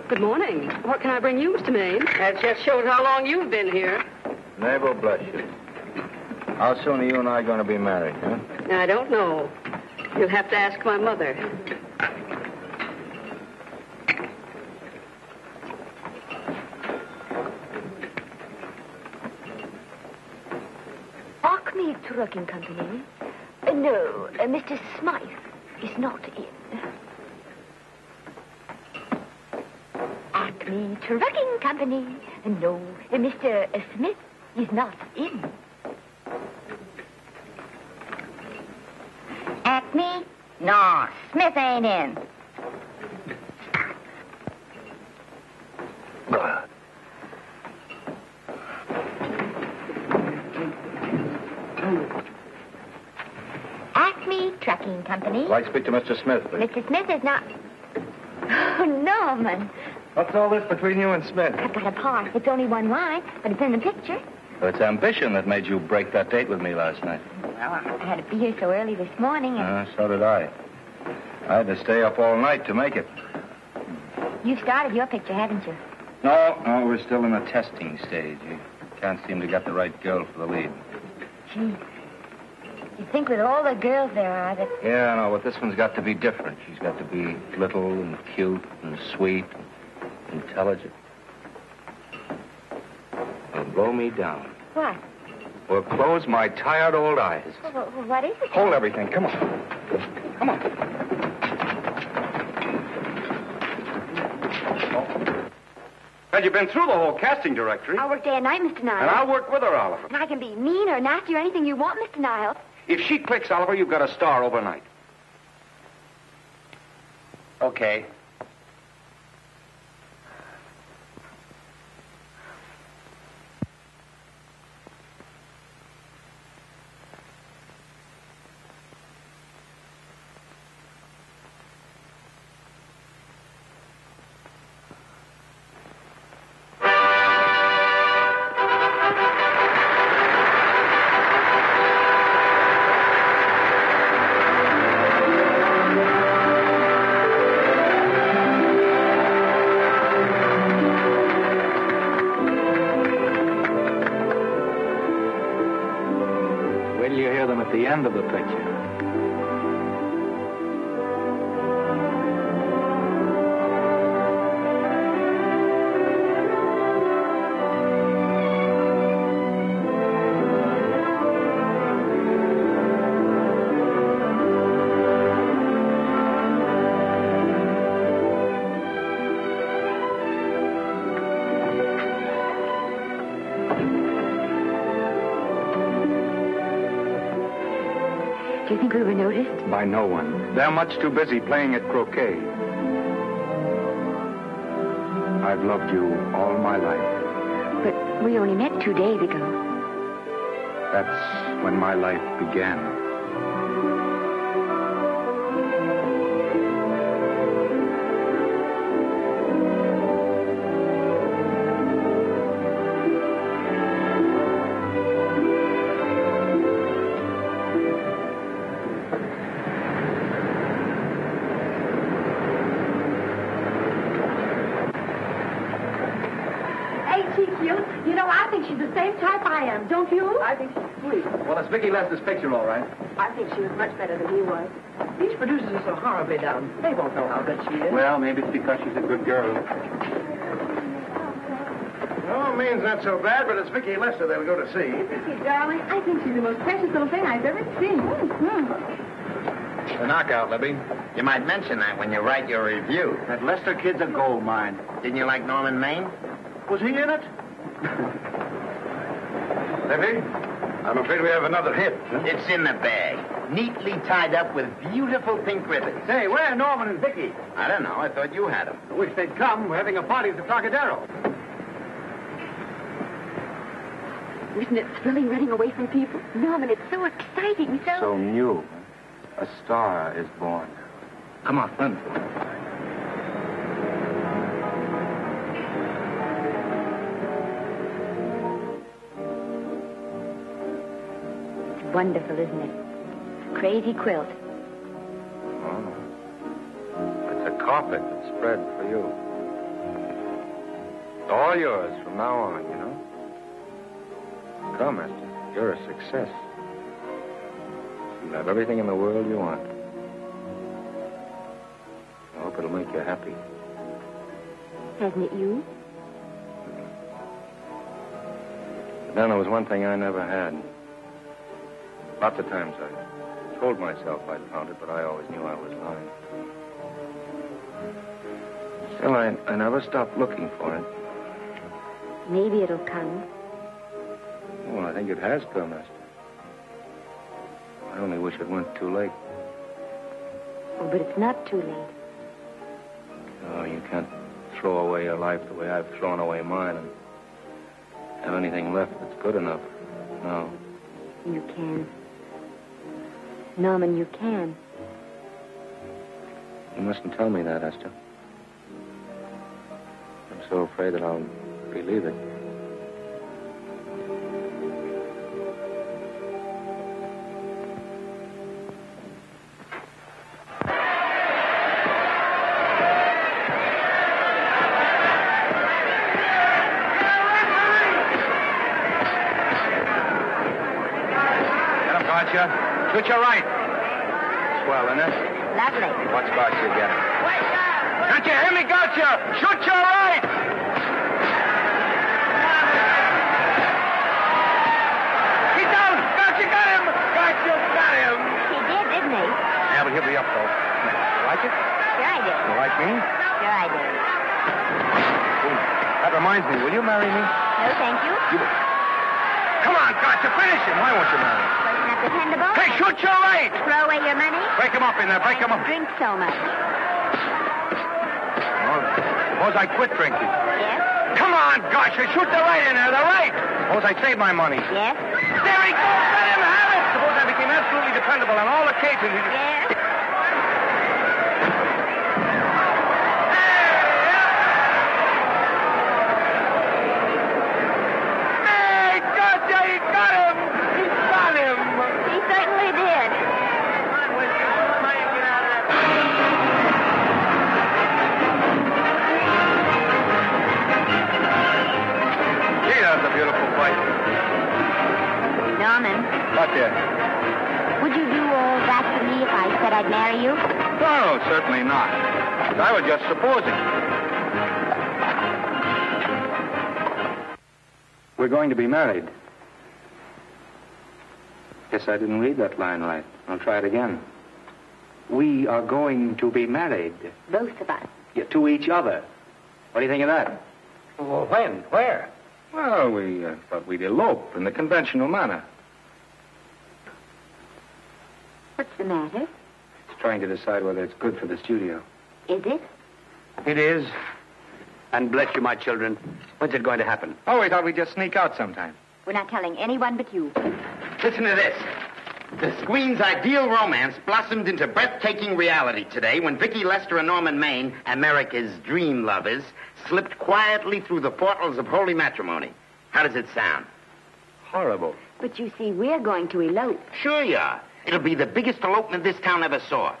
Good morning. What can I bring you, Mr. Maine? That just shows how long you've been here. Mabel, bless you. How soon are you and I going to be married, huh? I don't know. You'll have to ask my mother. Acme Trucking Company? No, Mr. Smythe is not in. Acme Trucking Company? No, Mr. Smith is not in. Acme? No, Smith ain't in. Acme Trucking Company? I'd like to speak to Mr. Smith, please. Mr. Smith is not... Oh, Norman. What's all this between you and Smith? I've got a part. It's only one line, but it's in the picture. Well, it's ambition that made you break that date with me last night. Well, I had to be here so early this morning. And So did I. I had to stay up all night to make it. You've started your picture, haven't you? No, we're still in the testing stage. You can't seem to get the right girl for the lead. Gee, you'd think with all the girls there are that... Yeah, I know, but this one's got to be different. She's got to be little and cute and sweet, intelligent. It'll blow me down. What? Will close my tired old eyes. Well, what is it? Hold everything. Come on. Come on. Well, you've been through the whole casting directory. I'll work day and night, Mr. Niles. And I'll work with her, Oliver. And I can be mean or nasty or anything you want, Mr. Niles. If she clicks, Oliver, you've got a star overnight. Okay. The end of the picture. Do you think we were noticed? By no one. They're much too busy playing at croquet. I've loved you all my life. But we only met 2 days ago. That's when my life began. type I am, don't you? I think she's sweet. Well, it's Vicki Lester's picture, all right. I think she was much better than he was. These producers are so horribly dumb. They won't know how good she is. Well, maybe it's because she's a good girl. No, Maine's not so bad, but it's Vicki Lester they'll go to see. Vicky, darling, I think she's the most precious little thing I've ever seen. The knockout, Libby. You might mention that when you write your review. That Lester kid's a gold mine. Didn't you like Norman Maine? Was he in it? Libby, I'm afraid we have another hit. It's in the bag, neatly tied up with beautiful pink ribbons. Say, where are Norman and Vicki? I don't know. I thought you had them. I wish they'd come. We're having a party at the Trocadero. Isn't it thrilling running away from people? Norman, it's so exciting, So new. A star is born. Come on, run. It's wonderful, isn't it? Crazy quilt. Oh. It's a carpet that's spread for you. It's all yours from now on, you know. Come, Esther. You're a success. You have everything in the world you want. I hope it'll make you happy. Hasn't it you? But then there was one thing I never had. Lots of times I told myself I'd found it, but I always knew I was lying. Still, I never stopped looking for it. Maybe it'll come. Well, I think it has come, Esther. I only wish it went too late. Oh, but it's not too late. Oh, you can't throw away your life the way I've thrown away mine and have anything left that's good enough. No. You can. Norman, you can. You mustn't tell me that, Esther. I'm so afraid that I'll believe it. Shoot your right. Swell, isn't it? Lovely. What spots you getting? Can't you hear me, gotcha? Shoot your right! He's down! Gotcha, got him! Gotcha, got him! He did, didn't he? Yeah, but he'll be up, though. You like it? Sure I did. You like me? Sure I did. That reminds me, will you marry me? No, thank you. Come on, gotcha, finish him. Why won't you marry me? Wasn't that dependable? Hey, shoot your right! Throw away your money? Break him up in there, break him up. Drink so much. Well, suppose I quit drinking. Yes? Come on, gosh, you shoot the right in there, the right. Suppose I save my money. Yes? There he goes, let him have it. Suppose I became absolutely dependable on all occasions. Yes? Hey, gotcha, he got him. He got him. He certainly did. Gee, that's a beautiful fight. Norman, What there? would you do all that for me if I said I'd marry you? No, certainly not. I was just supposing. We're going to be married. Guess I didn't read that line right. I'll try it again. We are going to be married. Both of us. Yeah, to each other. What do you think of that? Well, when? Where? Well, we thought we'd elope in the conventional manner. What's the matter? It's trying to decide whether it's good for the studio. Is it? It is. And bless you, my children. When's it going to happen? Oh, we thought we'd just sneak out sometime. We're not telling anyone but you. Listen to this. The screen's ideal romance blossomed into breathtaking reality today when Vicki Lester and Norman Maine, America's dream lovers, slipped quietly through the portals of holy matrimony. How does it sound? Horrible. But you see, we're going to elope. Sure you are. It'll be the biggest elopement this town ever saw.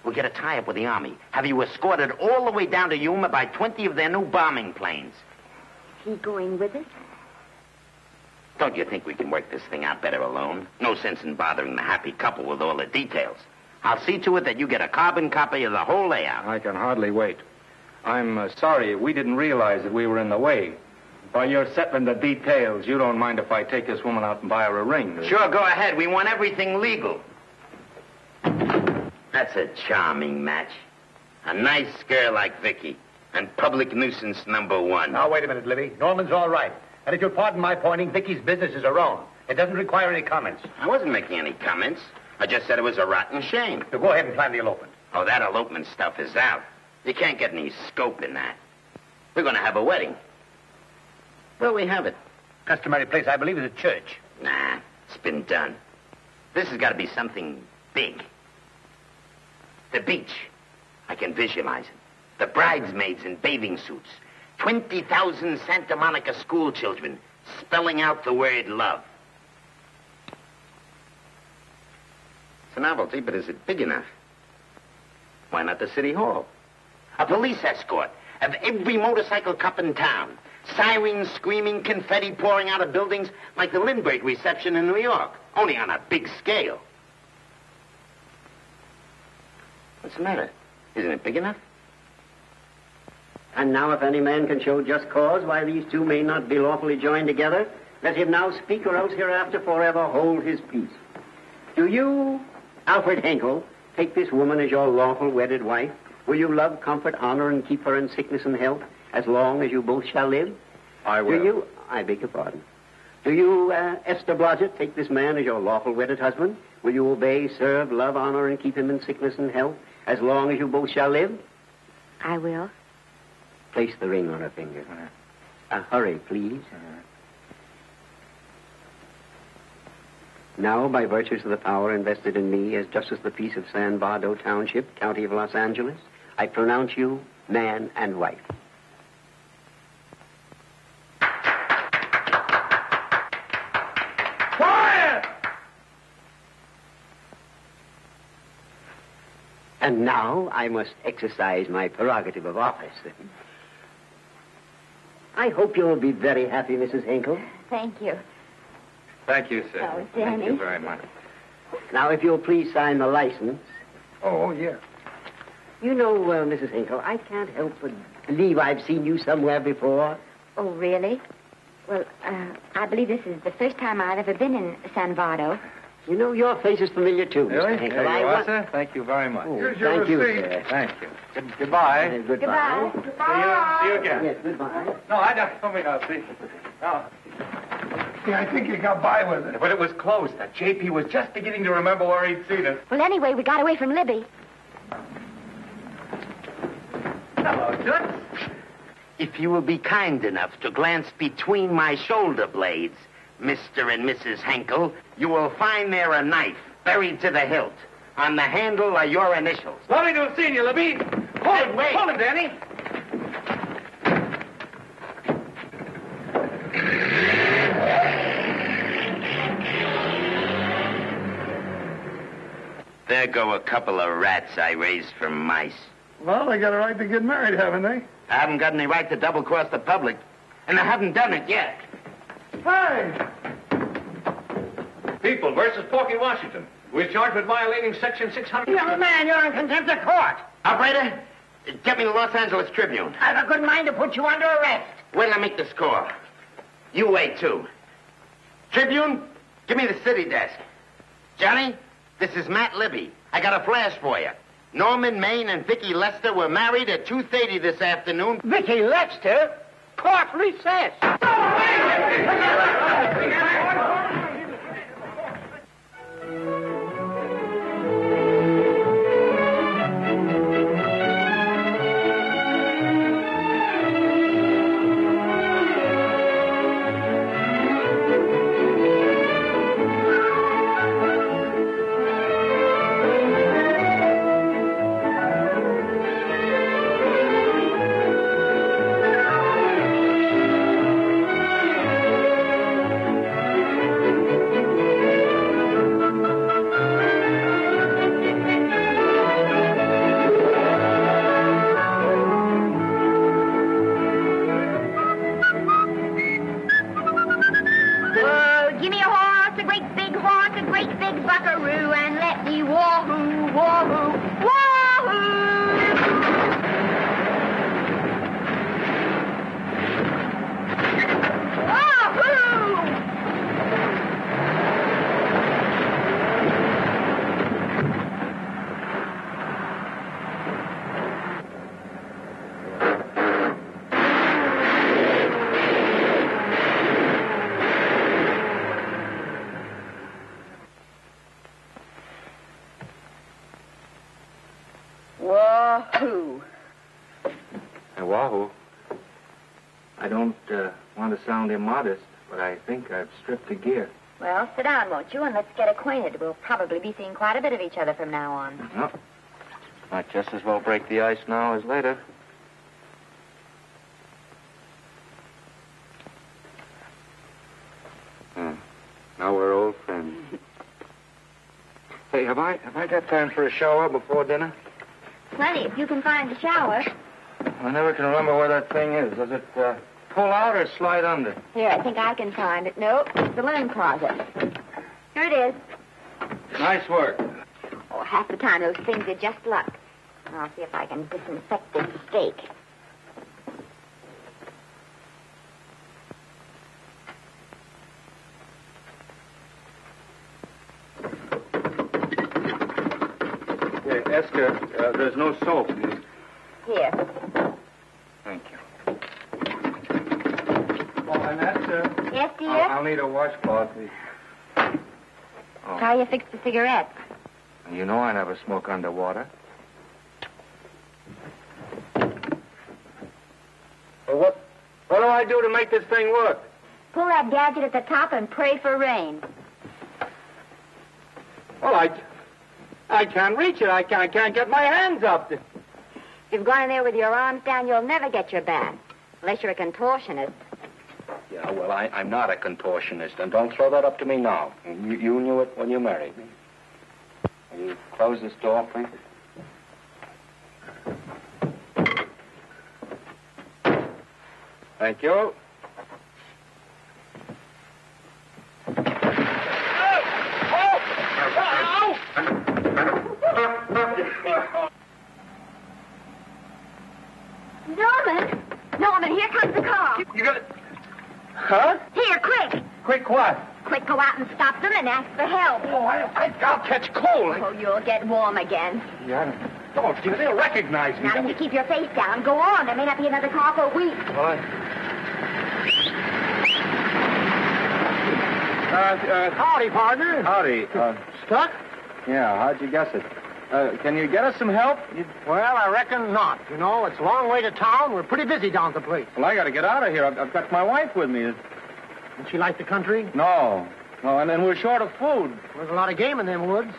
We'll get a tie-up with the Army. Have you escorted all the way down to Yuma by 20 of their new bombing planes. Is he going with us? Don't you think we can work this thing out better alone? No sense in bothering the happy couple with all the details. I'll see to it that you get a carbon copy of the whole layout. I can hardly wait. I'm sorry. We didn't realize that we were in the way. While you're settling the details, you don't mind if I take this woman out and buy her a ring, do you? Sure, go ahead. We want everything legal. That's a charming match. A nice girl like Vicky. And public nuisance number one. Now, wait a minute, Libby. Norman's all right. And if you'll pardon my pointing, Vicky's business is her own. It doesn't require any comments. I wasn't making any comments. I just said it was a rotten shame. So go ahead and plan the elopement. Oh, that elopement stuff is out. You can't get any scope in that. We're going to have a wedding. Well, we have it. Customary place, I believe, is a church. Nah, it's been done. This has got to be something big. The beach. I can visualize it. The bridesmaids in bathing suits. 20,000 Santa Monica school children spelling out the word love. It's a novelty, but is it big enough? Why not the city hall? A police escort of every motorcycle cop in town. Sirens screaming, confetti pouring out of buildings like the Lindbergh reception in New York, only on a big scale. What's the matter? Isn't it big enough? And now if any man can show just cause why these two may not be lawfully joined together, let him now speak or else hereafter forever hold his peace. Do you, Alfred Henkel, take this woman as your lawful wedded wife? Will you love, comfort, honor, and keep her in sickness and health as long as you both shall live? I will. Do you, I beg your pardon. Do you, Esther Blodgett, take this man as your lawful wedded husband? Will you obey, serve, love, honor, and keep him in sickness and health as long as you both shall live? I will. Place the ring on her finger. Hurry, please. Now, by virtues of the power invested in me as Justice of the Peace of San Bardo Township, County of Los Angeles, I pronounce you man and wife. Quiet! And now I must exercise my prerogative of office. I hope you'll be very happy, Mrs. Henkel. Thank you. Thank you, sir. Oh, Thank Danny. you very much. Now, if you'll please sign the license. Oh, yeah. You know, Mrs. Henkel, I can't help but believe I've seen you somewhere before. Oh, really? Well, I believe this is the first time I've ever been in San Bardo. You know, your face is familiar, too, Really? Mr. Henkel. There you are, sir. Thank you very much. Oh, Here's your thank you, receipt. sir. Thank you. Goodbye. Goodbye. See you again. Yes, goodbye. No, I don't. Let me know, see. No. Yeah, I think you got by with it. But it was close. That JP was just beginning to remember where he'd seen us. Well, anyway, we got away from Libby. Hello, Toots. If you will be kind enough to glance between my shoulder blades, Mr. and Mrs. Henkel, you will find there a knife buried to the hilt. On the handle are your initials. Lovely to have seen you, Libby. Hold him, wait. hold him, Danny. There go a couple of rats I raised from mice. Well, they got a right to get married, haven't they? I haven't got any right to double-cross the public, and I haven't done it yet. Hey! People versus Porky Washington. We're charged with violating Section 600. Young man, you're in contempt of court. Operator, get me the Los Angeles Tribune. I've a good mind to put you under arrest. Wait till I make the score. You wait, too. Tribune, give me the city desk. Johnny, this is Matt Libby. I got a flash for you. Norman Maine and Vicky Lester were married at 2:30 this afternoon. Vicky Lester? Court recess. great big horse, a great big buckaroo, and let me wahoo, wahoo, wahoo! Wahoo. Hey, Wahoo. I don't want to sound immodest, but I think I've stripped the gear. Well, sit down, won't you, and let's get acquainted. We'll probably be seeing quite a bit of each other from now on. No. Might just as well break the ice now as later. Now we're old friends. Hey, have I got time for a shower before dinner? Plenty, if you can find the shower. I never can remember where that thing is. Does it pull out or slide under? Here, I think I can find it. Nope, it's the linen closet. Here it is. Nice work. Oh, half the time those things are just luck. I'll see if I can disinfect this steak. Esther, there's no soap. Here. Thank you. Oh, and that's, Yes, dear? I'll need a washcloth, please. Oh. How you fix the cigarette? You know I never smoke underwater. Well, what do I do to make this thing work? Pull that gadget at the top and pray for rain. Well, I can't reach it. I can't get my hands up. If you've gone in there with your arms down, you'll never get your bath. Unless you're a contortionist. Yeah, well, I'm not a contortionist, and don't throw that up to me now. You knew it when you married me. Will you close this door, please? Thank you. Norman, here comes the car. You got it? Huh? Here, quick. Quick what? Quick, go out and stop them and ask for help. Oh, I'll catch cold. Oh, you'll get warm again. Yeah. Don't you? They'll recognize me. Now, if you keep your face down, go on. There may not be another car for a week. What? Howdy, partner. Howdy. Stuck? Yeah, how'd you guess it? Can you get us some help? Well, I reckon not. You know, it's a long way to town. We're pretty busy down at the place. Well, I got to get out of here. I've got my wife with me. Does she like the country? No, and then we're short of food. There's a lot of game in them woods.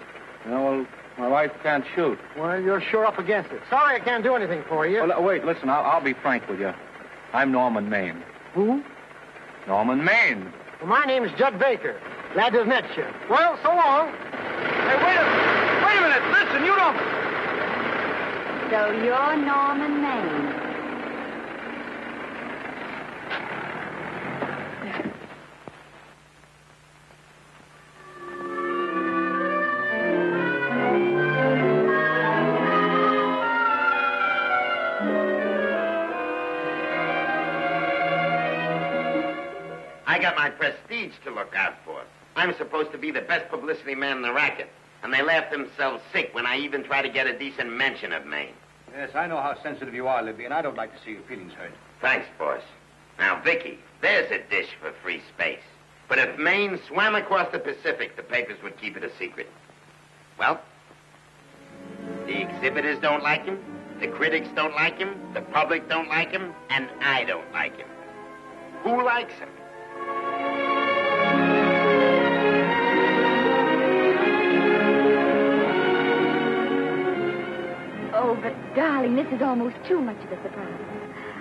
You know, well, my wife can't shoot. Well, you're sure up against it. Sorry I can't do anything for you. Well, wait, listen, I'll be frank with you. I'm Norman Maine. Who? Norman Maine. Well, my name's Judd Baker. Glad to have met you. Well, so long. Hey, wait a minute. Listen, you don't... So you're Norman Maine. I got my prestige to look out for. I'm supposed to be the best publicity man in the racket. And they laugh themselves sick when I even try to get a decent mention of Maine. Yes, I know how sensitive you are, Libby, and I don't like to see your feelings hurt. Thanks, boss. Now, Vicky, there's a dish for free space. But if Maine swam across the Pacific, the papers would keep it a secret. Well, the exhibitors don't like him, the critics don't like him, the public don't like him, and I don't like him. Who likes him? Oh, but, darling, this is almost too much of a surprise.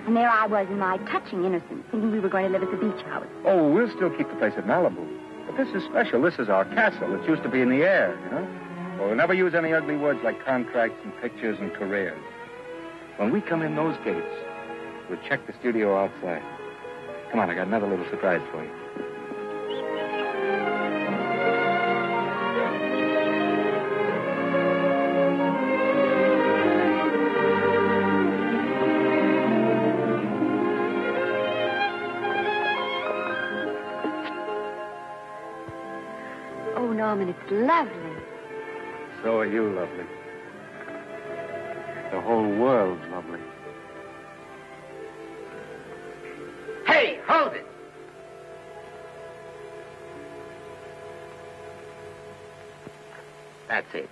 And there I was in my touching innocence, thinking we were going to live at the beach house. Oh, we'll still keep the place at Malibu. But this is special. This is our castle. It used to be in the air, you know? We'll never use any ugly words like contracts and pictures and careers. When we come in those gates, we'll check the studio outside. Come on, I got another little surprise for you. Oh, Norman, it's lovely. So are you, lovely. The whole world's lovely. Hey, hold it! That's it.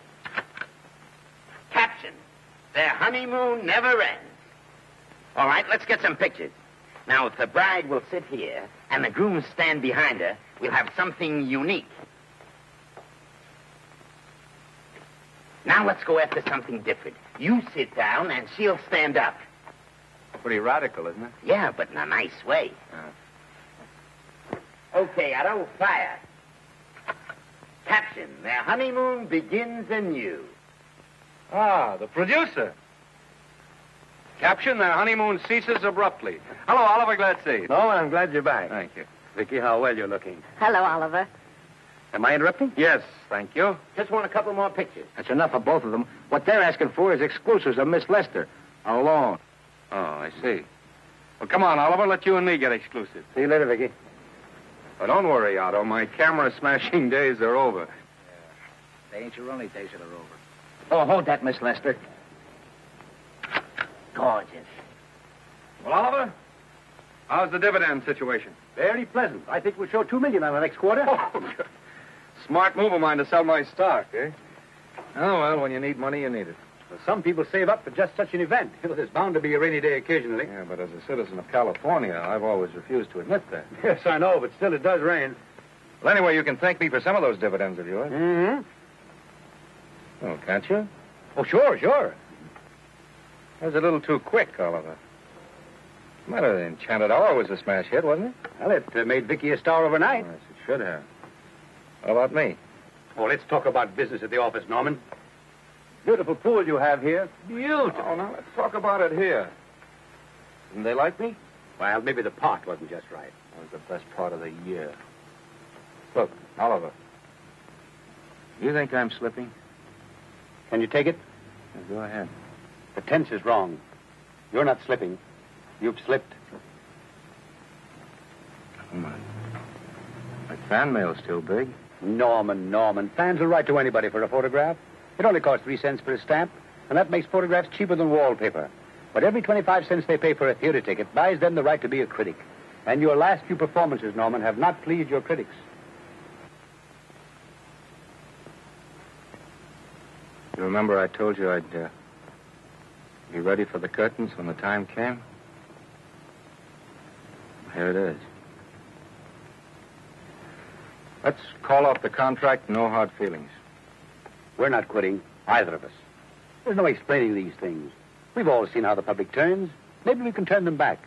Caption: their honeymoon never ends. All right, let's get some pictures. Now, if the bride will sit here and the groom stand behind her, we'll have something unique. Now let's go after something different. You sit down and she'll stand up. Pretty radical, isn't it? Yeah, but in a nice way. Okay, Adolphe, fire. Caption: their honeymoon begins anew. Ah, the producer. Caption: their honeymoon ceases abruptly. Hello, Oliver. Glad to see you. No, I'm glad you're back. Thank you. Vicky, how well you're looking. Hello, Oliver. Am I interrupting? Yes, thank you. Just want a couple more pictures. That's enough of both of them. What they're asking for is exclusives of Miss Lester. Alone. Oh, I see. Well, come on, Oliver. Let you and me get exclusive. See you later, Vicky. Oh, don't worry, Otto. My camera smashing days are over. Yeah. They ain't your only days that are over. Oh, hold that, Miss Lester. Gorgeous. Well, Oliver, how's the dividend situation? Very pleasant. I think we'll show $2 million on the next quarter. Oh, smart move of mine to sell my stock, eh? Oh, well, when you need money, you need it. Well, some people save up for just such an event. There's bound to be a rainy day occasionally. Yeah, but as a citizen of California, I've always refused to admit that. Yes, I know, but still it does rain. Well, anyway, you can thank me for some of those dividends of yours. Mm-hmm. Oh, can't you? Oh, sure. That was a little too quick, Oliver. The matter, the Enchanted Hour was a smash hit, wasn't it? Well, it made Vicky a star overnight. Yes, it should have. How about me? Oh, let's talk about business at the office, Norman. Beautiful pool you have here. Beautiful. Oh, now let's talk about it here. Didn't they like me? Well, maybe the pot wasn't just right. That was the best part of the year. Look, Oliver. You think I'm slipping? Can you take it? Yeah, go ahead. The tense is wrong. You're not slipping. You've slipped. Oh, my fan mail's still big. Norman. Fans will write to anybody for a photograph. It only costs 3 cents for a stamp, and that makes photographs cheaper than wallpaper. But every 25 cents they pay for a theater ticket buys them the right to be a critic. And your last few performances, Norman, have not pleased your critics. You remember I told you I'd be ready for the curtains when the time came? Here it is. Let's call off the contract, no hard feelings. We're not quitting, either of us. There's no explaining these things. We've all seen how the public turns. Maybe we can turn them back.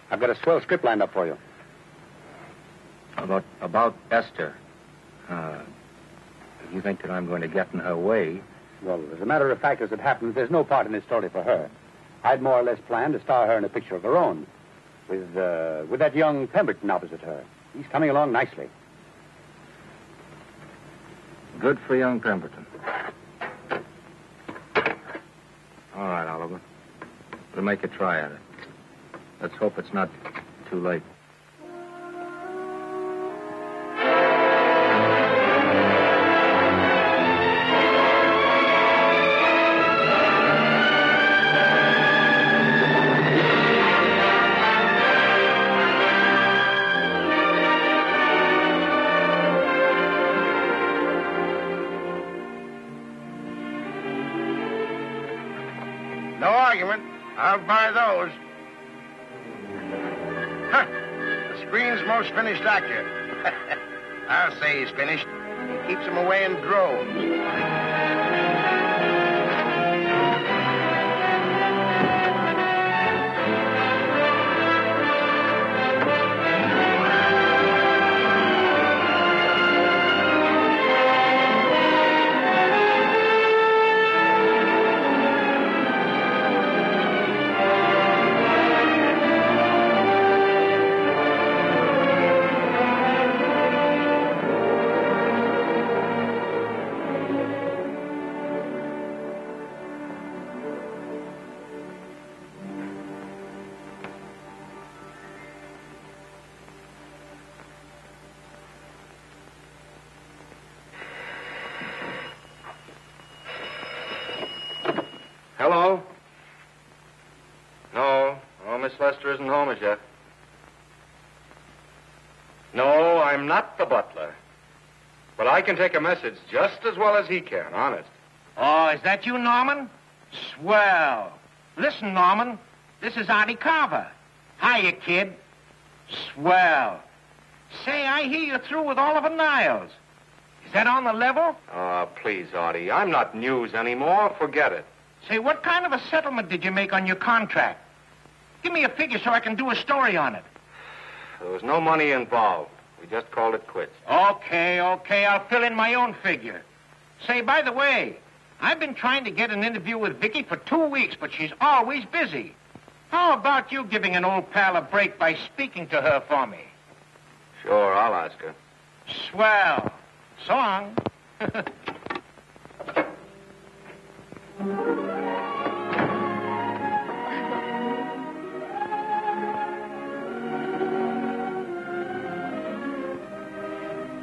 I've got a swell script lined up for you. About Esther. If you think that I'm going to get in her way... Well, as a matter of fact, as it happens, there's no part in this story for her. I'd more or less planned to star her in a picture of her own. With that young Pemberton opposite her. He's coming along nicely. Good for young Pemberton. All right, Oliver. We'll make a try at it. Let's hope it's not too late. No argument. I'll buy those. Huh. The screen's most finished actor. I'll say he's finished. He keeps them away in droves. Hello? No, Miss Lester isn't home as yet. No, I'm not the butler. But I can take a message just as well as he can, honest. Oh, is that you, Norman? Swell. Listen, Norman, this is Artie Carver. Hiya, kid. Swell. Say, I hear you're through with Oliver Niles. Is that on the level? Please, Artie, I'm not news anymore. Forget it. Say, what kind of a settlement did you make on your contract? Give me a figure so I can do a story on it. There was no money involved. We just called it quits. Okay, I'll fill in my own figure. Say, by the way, I've been trying to get an interview with Vicky for 2 weeks, but she's always busy. How about you giving an old pal a break by speaking to her for me? Sure, I'll ask her. Swell. So long.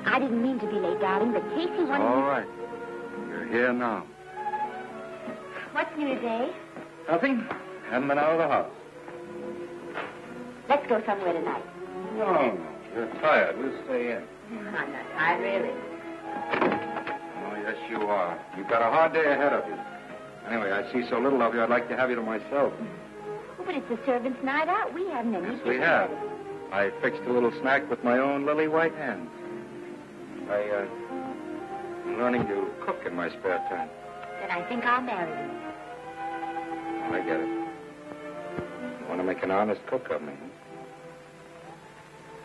I didn't mean to be late, darling, but Casey wanted All right. You're here now. What's new today? Nothing. Haven't been out of the house. Let's go somewhere tonight. No. You're tired. We'll stay in. I'm not tired, really. Oh, yes, you are. You've got a hard day ahead of you. Anyway, I see so little of you, I'd like to have you to myself. Oh, but it's the servants' night out. We haven't any. Yes, we have. I fixed a little snack with my own lily white hands. I'm learning to cook in my spare time. Then I think I'll marry you. I get it. You want to make an honest cook of me, huh?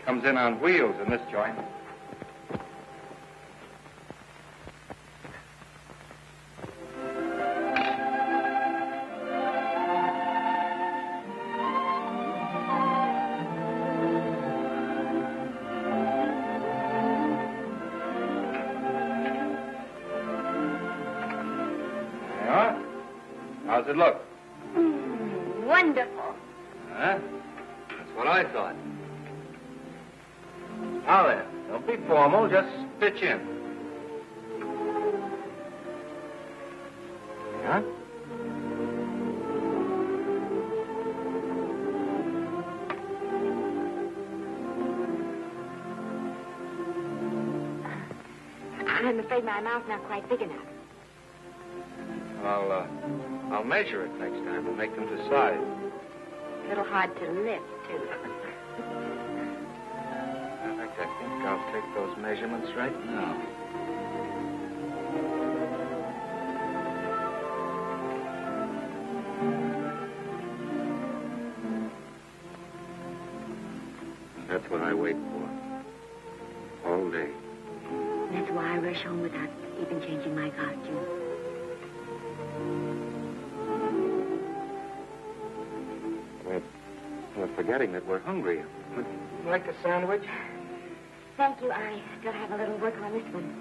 Comes in on wheels in this joint. How's it look? Wonderful. Huh? That's what I thought. Now then, don't be formal, just pitch in. Huh? I'm afraid my mouth's not quite big enough. I'll measure it next time and make them to size. A little hard to lift, too. In fact, I think I'll take those measurements right now. That's what I wait for. All day. That's why I rush home without even changing my costume. We're forgetting that we're hungry. Would you like a sandwich? Thank you. I still have a little work on this one.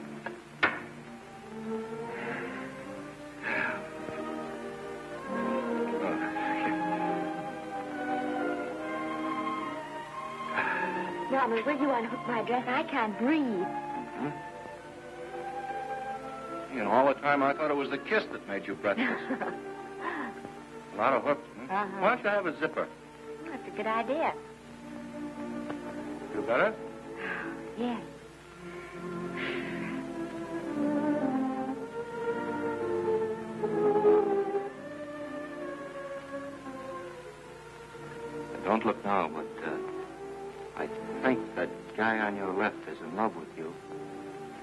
Norman, will you unhook my dress? I can't breathe. Hmm? You know, all the time I thought it was the kiss that made you breathless. A lot of hooks. Uh-huh. Why don't you have a zipper? That's a good idea. You better? Yes. Don't look now, but I think that guy on your left is in love with you.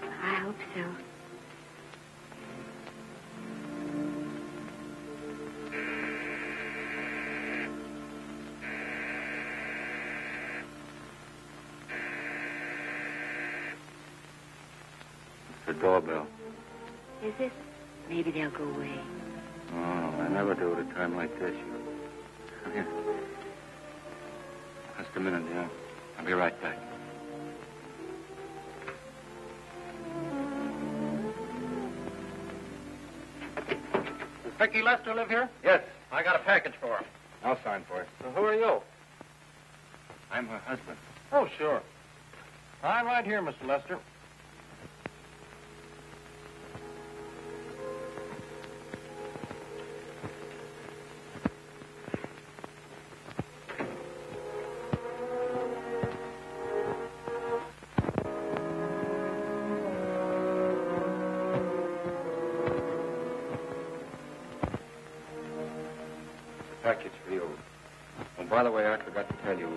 I hope so. The doorbell. Is it? Maybe they'll go away. Oh, I never do at a time like this. Come here. Just a minute, dear. I'll be right back. Does Vicky Lester live here? Yes. I got a package for her. I'll sign for it. Well, who are you? I'm her husband. Oh, sure. I'm right here, Mr. Lester. by the way, I forgot to tell you,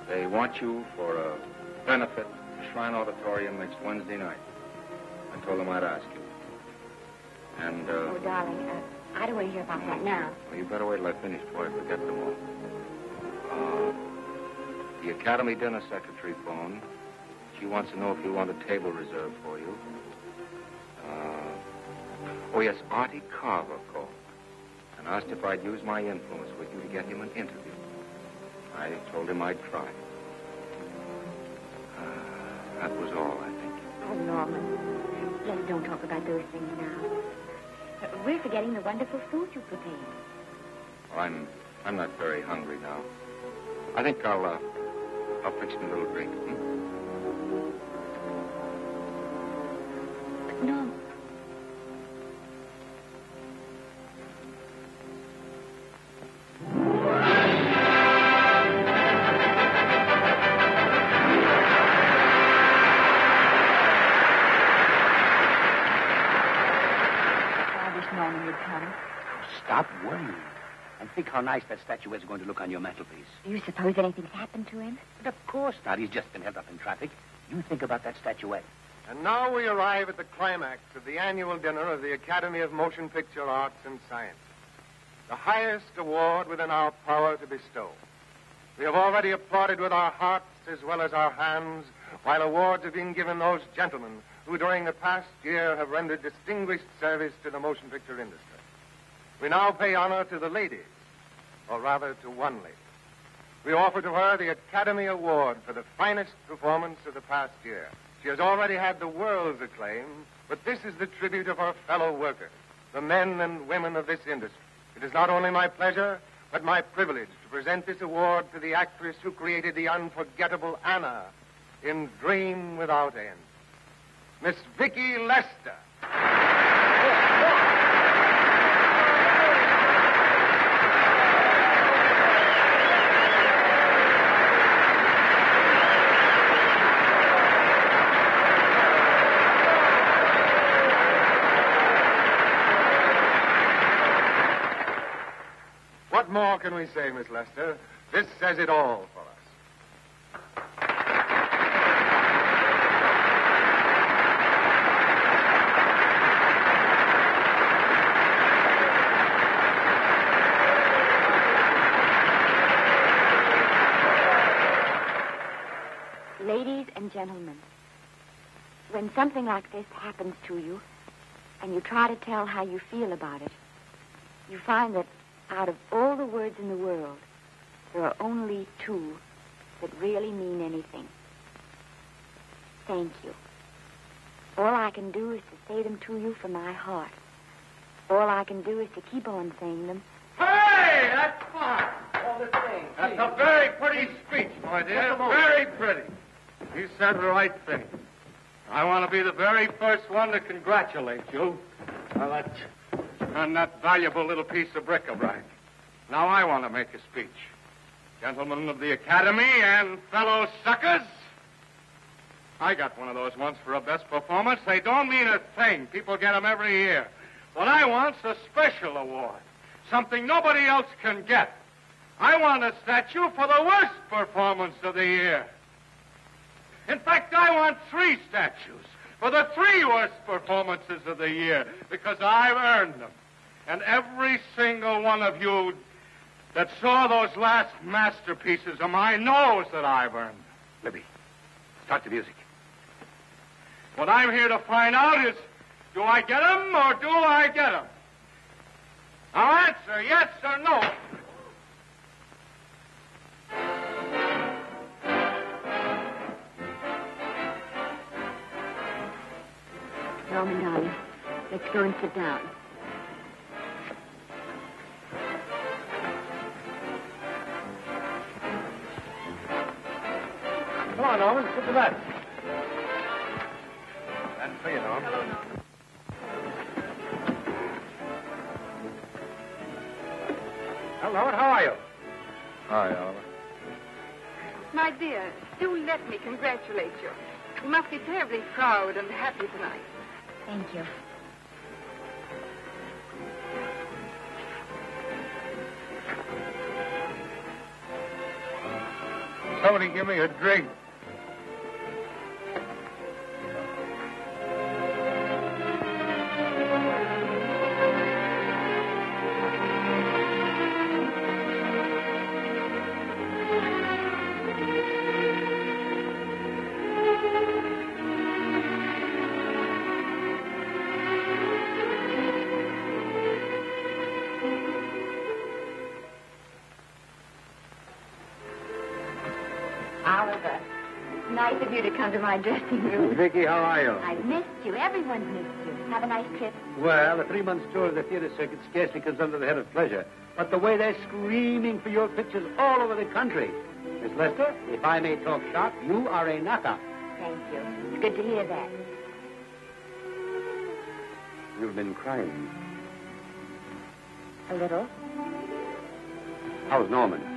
they want you for a benefit at Shrine Auditorium next Wednesday night. I told them I'd ask you. And, Oh, darling, I don't want to hear about that now. well, you better wait till I finish before I forget them all. The Academy dinner secretary phoned. She wants to know if you want a table reserved for you. Oh, yes, Artie Carver called and asked if I'd use my influence with you to get him an interview. I told him I'd try. That was all, I think. Oh, Norman, please don't talk about those things now. We're forgetting the wonderful food you prepared. Well, I'm not very hungry now. I think I'll fix me a little drink. But no. Stop worrying. And think how nice that statuette is going to look on your mantelpiece. Do you suppose anything's happened to him? But of course not. He's just been held up in traffic. You think about that statuette. And now we arrive at the climax of the annual dinner of the Academy of Motion Picture Arts and Sciences, the highest award within our power to bestow. We have already applauded with our hearts as well as our hands, while awards are being given those gentlemen who during the past year have rendered distinguished service to the motion picture industry. We now pay honor to the ladies, or rather to one lady. We offer to her the Academy Award for the finest performance of the past year. She has already had the world's acclaim, but this is the tribute of her fellow workers, the men and women of this industry. It is not only my pleasure, but my privilege to present this award to the actress who created the unforgettable Anna in Dream Without End, Miss Vicki Lester. What more can we say, Miss Lester? This says it all for us. Ladies and gentlemen, when something like this happens to you, and you try to tell how you feel about it, you find that out of all the words in the world, there are only two that really mean anything. Thank you. All I can do is to say them to you from my heart. All I can do is to keep on saying them. Hey, that's fine. All the same. That's a very pretty speech, my dear. Very pretty. You said the right thing. I want to be the very first one to congratulate you on that valuable little piece of bric-a-brac. Now I want to make a speech. Gentlemen of the Academy and fellow suckers, I got one of those once for a best performance. They don't mean a thing. People get them every year. What I want's a special award, something nobody else can get. I want a statue for the worst performance of the year. In fact, I want 3 statues for the 3 worst performances of the year, because I've earned them. And every single one of you that saw those last masterpieces of mine knows that I've earned them. Libby, start the music. What I'm here to find out is, do I get them or do I get them? Now answer yes or no. Norman, darling, let's go and sit down. Come on, Norman, sit to that. That's for you, Norm. Hello, Norman. Hello, how are you? Hi, Oliver. My dear, do let me congratulate you. You must be terribly proud and happy tonight. Thank you. Somebody give me a drink. Oliver, it's nice of you to come to my dressing room. Vicky, how are you? I've missed you. Everyone's missed you. Have a nice trip. Well, a 3-month tour of the theater circuit scarcely comes under the head of pleasure. But the way they're screaming for your pictures all over the country. Miss Lester, if I may talk shop, you are a knockout. Thank you. It's good to hear that. You've been crying. A little. How's Norman?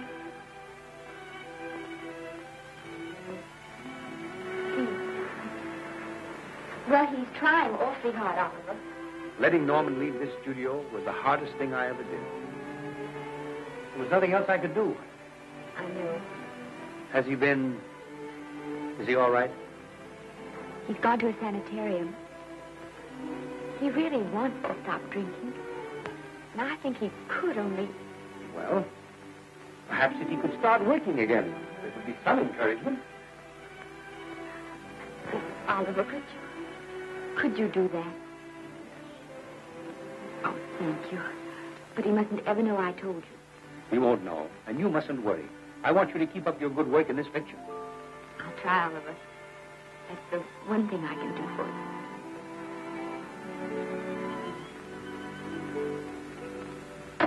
Well, he's trying awfully hard, Oliver. Letting Norman leave this studio was the hardest thing I ever did. There was nothing else I could do. I know. Has he been... Is he all right? He's gone to a sanitarium. He really wants to stop drinking. And I think he could only... Well, perhaps if he could start working again, there would be some encouragement. Oliver, could you do that? Oh, thank you. But he mustn't ever know I told you. He won't know, and you mustn't worry. I want you to keep up your good work in this picture. I'll try, Oliver. That's the one thing I can do for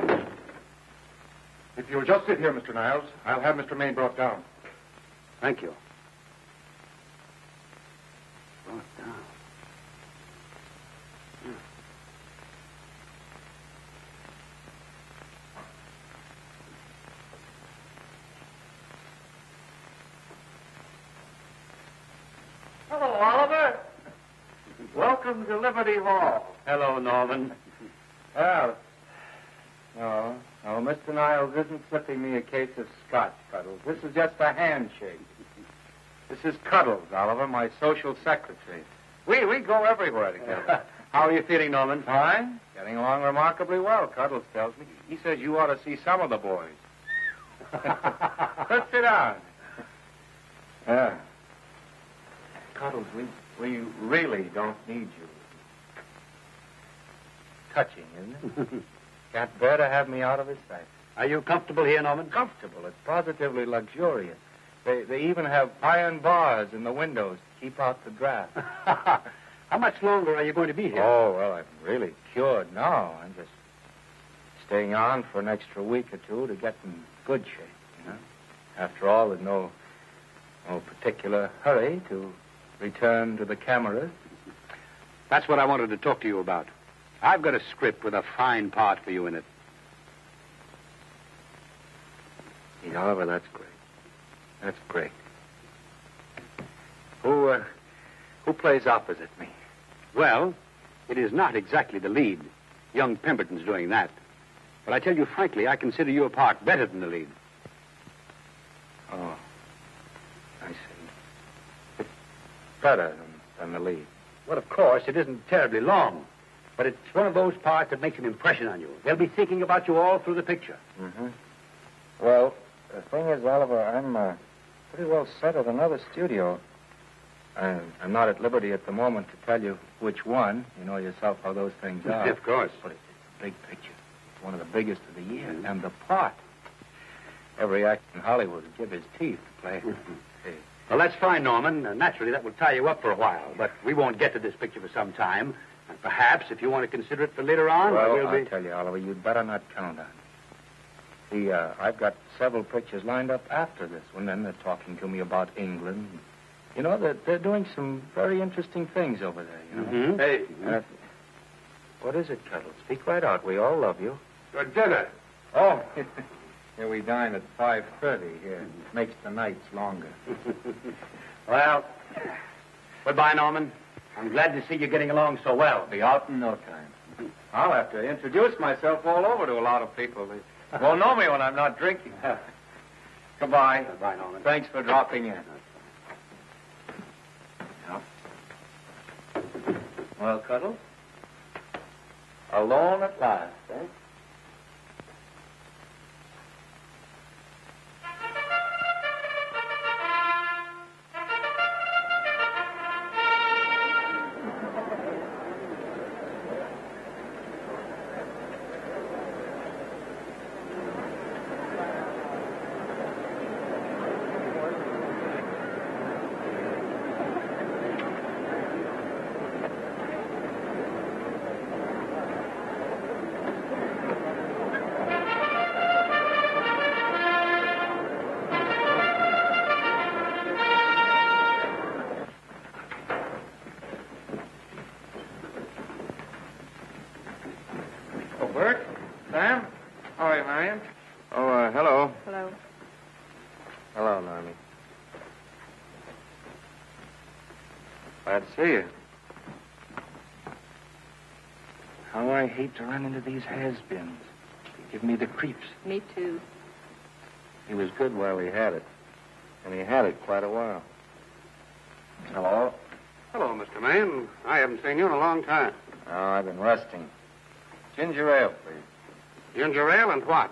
you. If you'll just sit here, Mr. Niles, I'll have Mr. Maine brought down. Thank you. Brought down. Hello, Oliver. Welcome to Liberty Hall. Hello, Norman. Well, no, Mr. Niles isn't slipping me a case of scotch, Cuddles. This is just a handshake. This is Cuddles, Oliver, my social secretary. We go everywhere together. How are you feeling, Norman? Fine. Getting along remarkably well, Cuddles tells me. He says you ought to see some of the boys. Let's sit down. Yeah. Cuddles, we really don't need you. Touching, isn't it? Can't bear to have me out of his sight. Are you comfortable here, Norman? Comfortable. It's positively luxurious. They even have iron bars in the windows to keep out the draft. How much longer are you going to be here? Oh, well, I'm really cured now. I'm just staying on for an extra week or two to get in good shape, you know. After all, there's no particular hurry to return to the cameras. That's what I wanted to talk to you about. I've got a script with a fine part for you in it. Gee, Oliver, that's great. That's great. Who plays opposite me? Well, it is not exactly the lead. Young Pemberton's doing that. But I tell you frankly, I consider your part better than the lead. Oh, I see. It's better than the lead. Well, of course, it isn't terribly long. But it's one of those parts that makes an impression on you. They'll be thinking about you all through the picture. Mm-hmm. Well, the thing is, Oliver, I'm pretty well set at another studio. I'm not at liberty at the moment to tell you which one. You know yourself how those things are. Of course. But it's a big picture. It's one of the biggest of the year. Mm-hmm. And the part. Every actor in Hollywood would give his teeth to play. Hey. Well, that's fine, Norman. Naturally, that will tie you up for a while. But we won't get to this picture for some time. And perhaps, if you want to consider it for later on, well, I'll tell you, Oliver, you'd better not count on it. See, I've got several pictures lined up after this one, and they're talking to me about England. You know, they're doing some very interesting things over there, you know. Mm-hmm. Hey. What is it, Cuddles? Speak right out. We all love you. Your dinner. Oh, here we dine at 5:30 here. It makes the nights longer. Well, goodbye, Norman. I'm glad to see you getting along so well. Be out in no time. I'll have to introduce myself all over to a lot of people. They won't know me when I'm not drinking. Goodbye. Goodbye, Norman. Thanks for dropping in. Well, Cuddles? Alone at last, eh? Sam? How are you, Marion? Oh, hello. Hello. Hello, Normie. Glad to see you. How I hate to run into these has-beens. They give me the creeps. Me too. He was good while he had it. And he had it quite a while. Hello? Hello, Mr. Maine. I haven't seen you in a long time. Oh, I've been resting. Ginger ale, please. Ginger ale and what?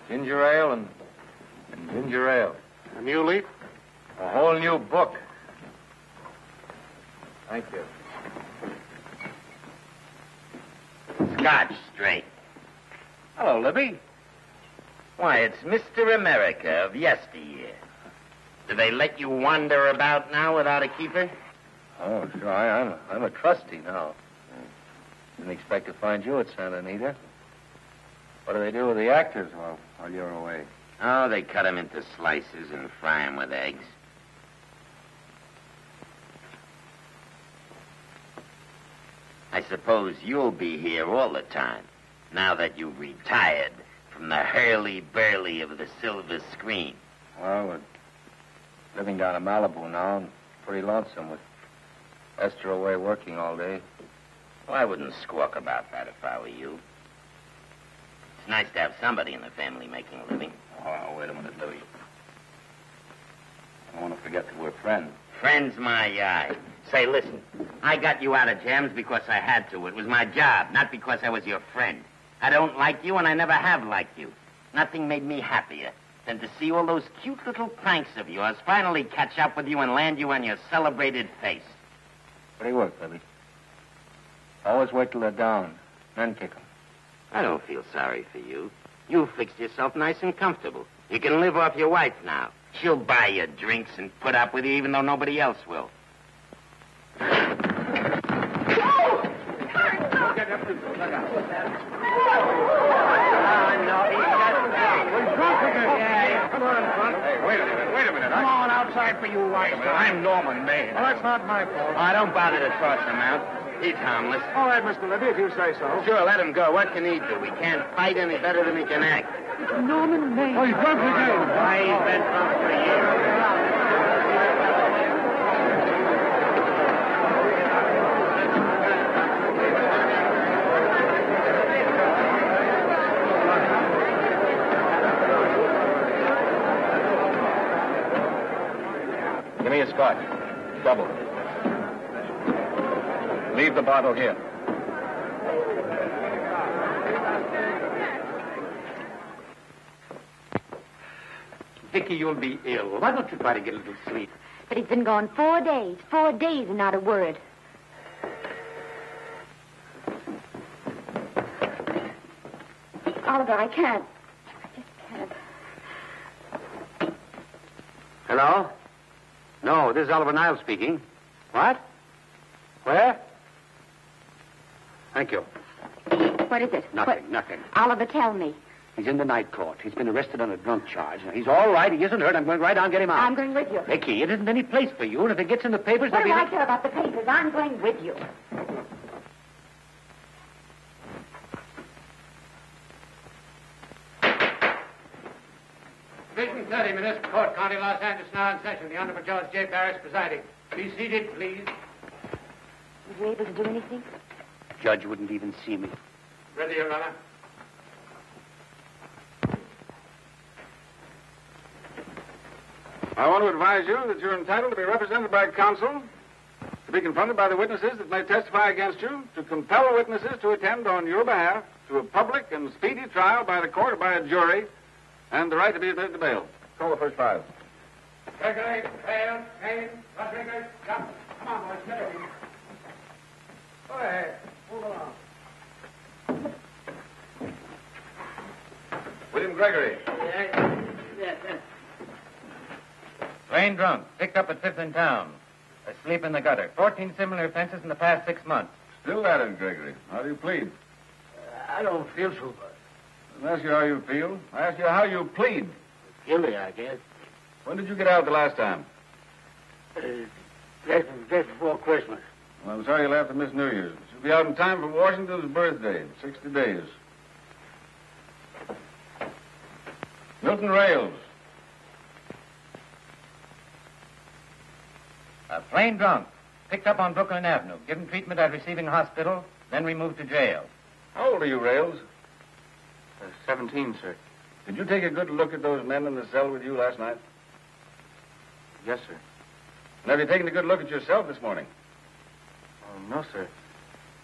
Ginger ale and ginger ale. A new leaf? A whole new book. Thank you. Scotch straight. Hello, Libby. Why, it's Mr. America of yesteryear. Do they let you wander about now without a keeper? Oh, sure. I'm a trustee now. Didn't expect to find you at Santa Anita. What do they do with the actors while you're away? Oh, they cut them into slices and fry them with eggs. I suppose you'll be here all the time, now that you've retired from the hurly-burly of the silver screen. Well, we're living down in Malibu now and pretty lonesome with Esther away working all day. Well, I wouldn't squawk about that if I were you. It's nice to have somebody in the family making a living. Oh, wait a minute, Louie. I don't want to forget that we're friends. Friends, my eye. Say, listen, I got you out of jams because I had to. It was my job, not because I was your friend. I don't like you, and I never have liked you. Nothing made me happier than to see all those cute little pranks of yours finally catch up with you and land you on your celebrated face. Pretty work, Libby. Always wait till they're down, then kick them. I don't feel sorry for you. You fixed yourself nice and comfortable. You can live off your wife now. She'll buy you drinks and put up with you even though nobody else will. Wait a minute. Come on outside for you, wife. I'm Norman Maine. Well, that's not my fault. Oh, don't bother to toss him out. He's harmless. All right, Mr. Libby, if you say so. Sure, let him go. What can he do? He can't fight any better than he can act. Norman Maine. Oh, he's drunk again. Why, he's been drunk for years. Give me a scotch. Double. Leave the bottle here. Vicky, you'll be ill. Why don't you try to get a little sleep? But he's been gone 4 days. 4 days and not a word. Oliver, I can't. I just can't. Hello? No, this is Oliver Niles speaking. What? Where? Thank you. What is it? Nothing. Oliver, tell me. He's in the night court. He's been arrested on a drunk charge. Now, he's all right. He isn't hurt. I'm going right down and get him out. I'm going with you. Vicky, it isn't any place for you. And if it gets in the papers, What there'll do be... I care about the papers? I'm going with you. Division 30, Municipal Court, County, Los Angeles, now in session. The Honorable Judge J. Parrish presiding. Be seated, please. Were you able to do anything? Judge wouldn't even see me. Ready, Your Honor. I want to advise you that you're entitled to be represented by counsel, to be confronted by the witnesses that may testify against you, to compel witnesses to attend on your behalf to a public and speedy trial by the court or by a jury, and the right to be admitted to bail. Call the first five. Gregory, Hale, Haynes, Rodriguez, Johnson. Come on, boys, get in. Go ahead. Move along. William Gregory. Yes. Plain drunk, picked up at 5th in town. Asleep in the gutter. 14 similar offenses in the past 6 months. Still at it, Gregory. How do you plead? I don't feel so bad. I didn't ask you how you feel. I asked you how you plead. Guilty, I guess. When did you get out the last time? Just before Christmas. Well, I'm sorry you left to miss New Year's. You'll be out in time for Washington's birthday in 60 days. Milton Rails. Plain drunk, picked up on Brooklyn Avenue, given treatment at receiving hospital, then removed to jail. How old are you, Rails? 17, sir. Did you take a good look at those men in the cell with you last night? Yes, sir. And have you taken a good look at yourself this morning? No, sir.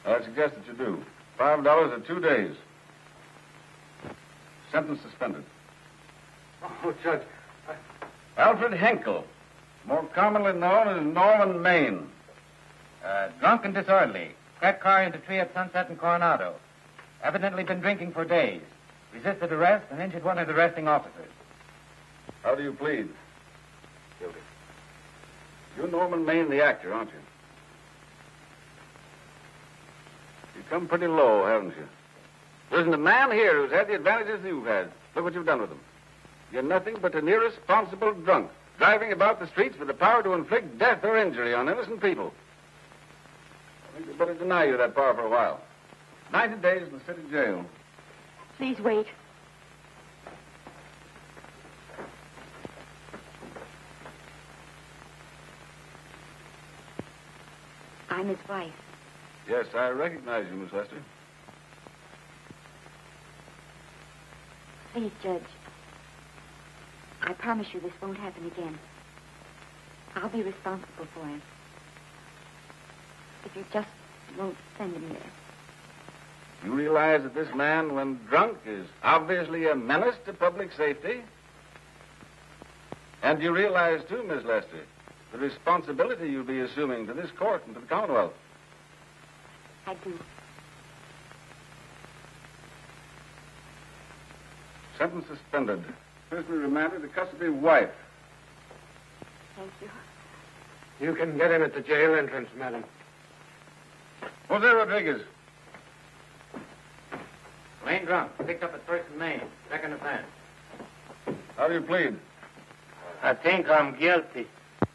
Well, I suggest that you do. $5 or 2 days. Sentence suspended. Oh, Judge. Alfred Henkel, more commonly known as Norman Maine. Drunk and disorderly. Cracked car into tree at Sunset and Coronado. Evidently been drinking for days. Resisted arrest and injured one of the arresting officers. How do you plead? Guilty. You're Norman Maine, the actor, aren't you? You've come pretty low, haven't you? There isn't a man here who's had the advantages you've had. Look what you've done with them. You're nothing but an irresponsible drunk, driving about the streets with the power to inflict death or injury on innocent people. I think they'd better deny you that power for a while. 90 days in the city jail. Please wait. I'm his wife. Yes, I recognize you, Miss Lester. Please, Judge. I promise you this won't happen again. I'll be responsible for him. If you just won't send him there. You realize that this man, when drunk, is obviously a menace to public safety? And you realize, too, Miss Lester, the responsibility you'll be assuming to this court and to the Commonwealth. I do. Sentence suspended. Prisoner remanded to custody of wife. Thank you. You can get him at the jail entrance, madam. Jose Rodriguez. Plain drunk, picked up at 1st and Main. Second offense. How do you plead? I think I'm guilty,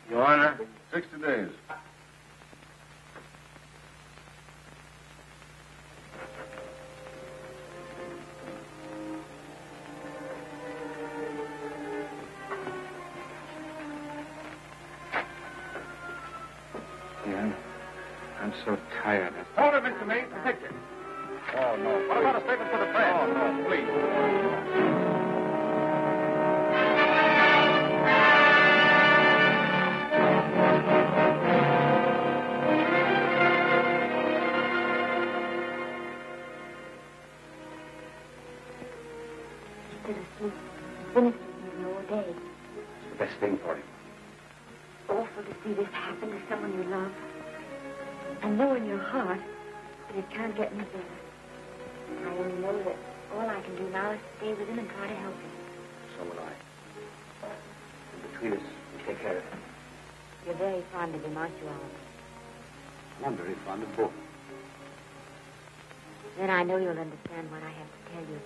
Your Honor. 60 days. Yeah, I'm so tired. Hold it, Mr. Maine. The picture. Oh, no. What about a statement for the press? Oh, no, please. Instead of sleep, finished with you all day. It's the best thing for him. Awful to see this happen to someone you love. And know in your heart that it can't get any better. I only know that all I can do now is stay with him and try to help him. So will I. And between us, we'll take care of him. You're very fond of him, aren't you, Oliver? I'm very fond of both. Then I know you'll understand what I have to tell you.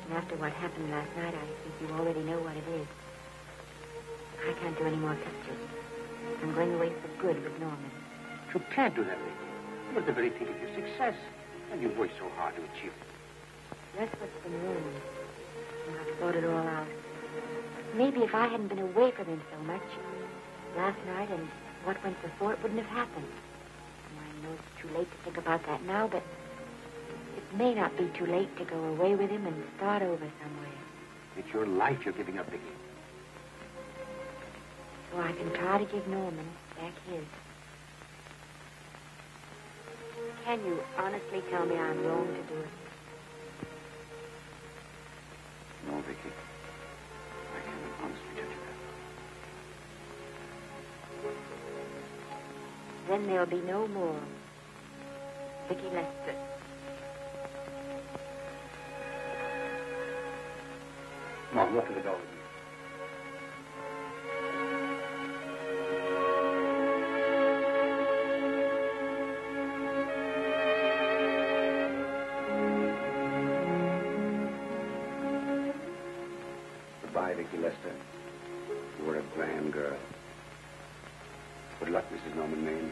And after what happened last night, I think you already know what it is. I can't do any more pictures. I'm going away for good with Norman. You can't do that, Rick. You're at the very peak of your success. And you've worked so hard to achieve it. That's what's been wrong. And I've thought it all out. Maybe if I hadn't been away from him so much, last night and what went before, it wouldn't have happened. And I know it's too late to think about that now, but it may not be too late to go away with him and start over somewhere. It's your life you're giving up, Vicky. So I can try to give Norman back his. Can you honestly tell me I'm wrong to do it? No, Vicky. I can't honestly tell you that. Then there'll be no more Vicky Lester. Come on, walk to the door with me. Goodbye, Vicky Lester. You were a grand girl. Good luck, Mrs. Norman Maine.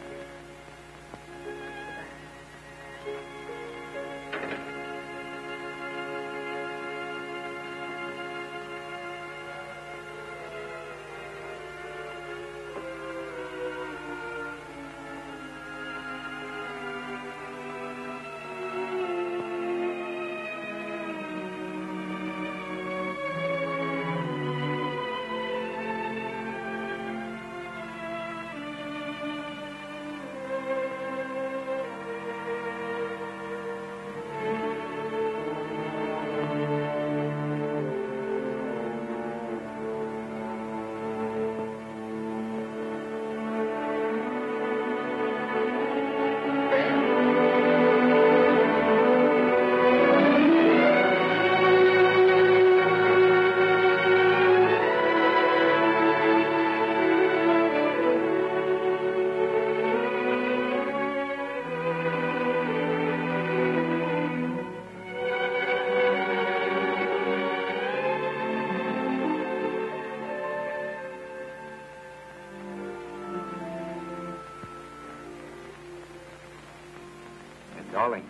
Darling,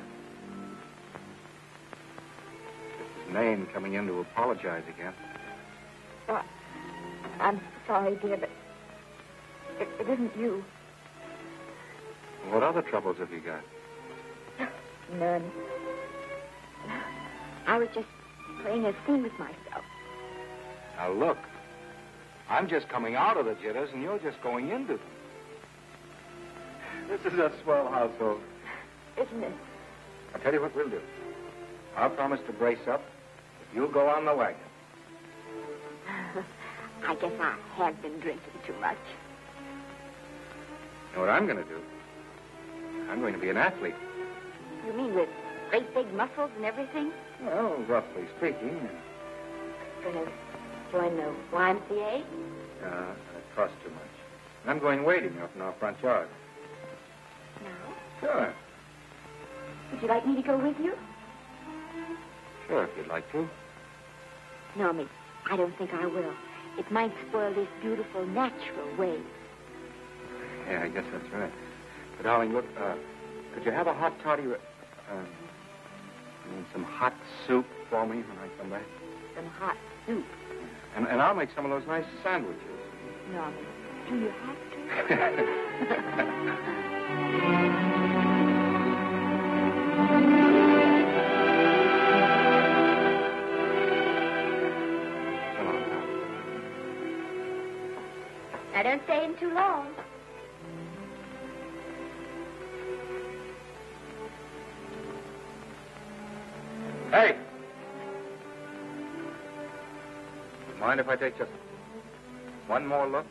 this is Maine coming in to apologize again. Oh, I'm sorry, dear, but it isn't you. What other troubles have you got? None. I was just playing a scene with myself. Now, look. I'm just coming out of the jitters, and you're just going into them. This is a swell household. Isn't it? I'll tell you what we'll do. I'll promise to brace up if you'll go on the wagon. I guess I have been drinking too much. You know what I'm going to do? I'm going to be an athlete. You mean with great big muscles and everything? Well, roughly speaking. Going to join the YMCA? It costs too much. I'm going wading up in our front yard. No. Sure. Would you like me to go with you? Sure, if you'd like to. No, Miss, I don't think I will. It might spoil this beautiful, natural wave. Yeah, I guess that's right. But, darling, look, could you have a hot toddy, some hot soup for me when I come back? Some hot soup? And I'll make some of those nice sandwiches. No, Miss, do you have to? Now, don't stay in too long. Hey! Mind if I take just one more look?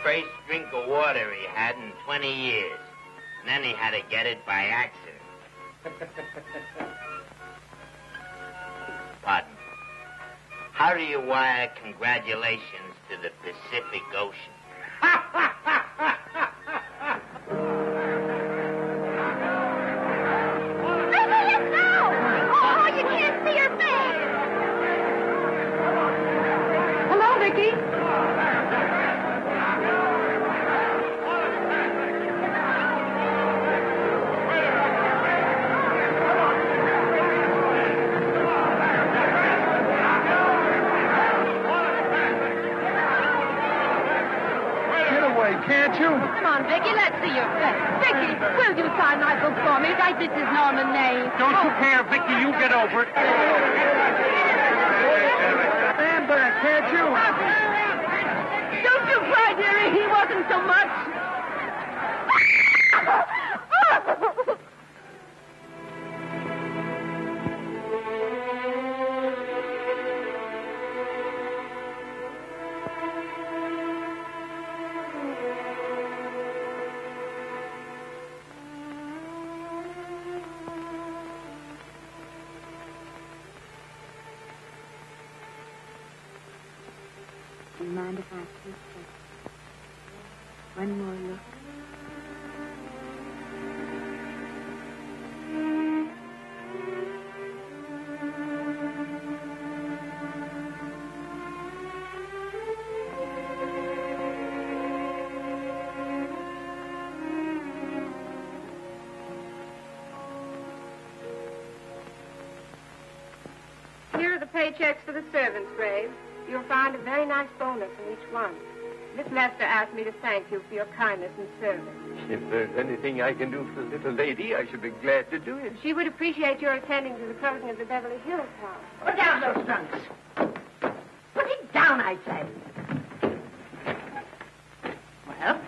first drink of water he had in 20 years. And then he had to get it by accident. Pardon. How do you wire congratulations to the Pacific Ocean? Can't you? Come on, Vicky, let's see your face. Vicky, will you sign my book for me? Write this is Norman May. Don't you care, Vicky. You get over it. Stand back, can't you? Don't you cry, dearie. He wasn't so much. Do you mind if I take one more look? Here are the paychecks for the servants, Graves. You'll find a very nice bonus in each one. Miss Lester asked me to thank you for your kindness and service. If there's anything I can do for the little lady, I should be glad to do it. She would appreciate your attending to the closing of the Beverly Hills house. Put down those trunks. Put it down, I say. Well,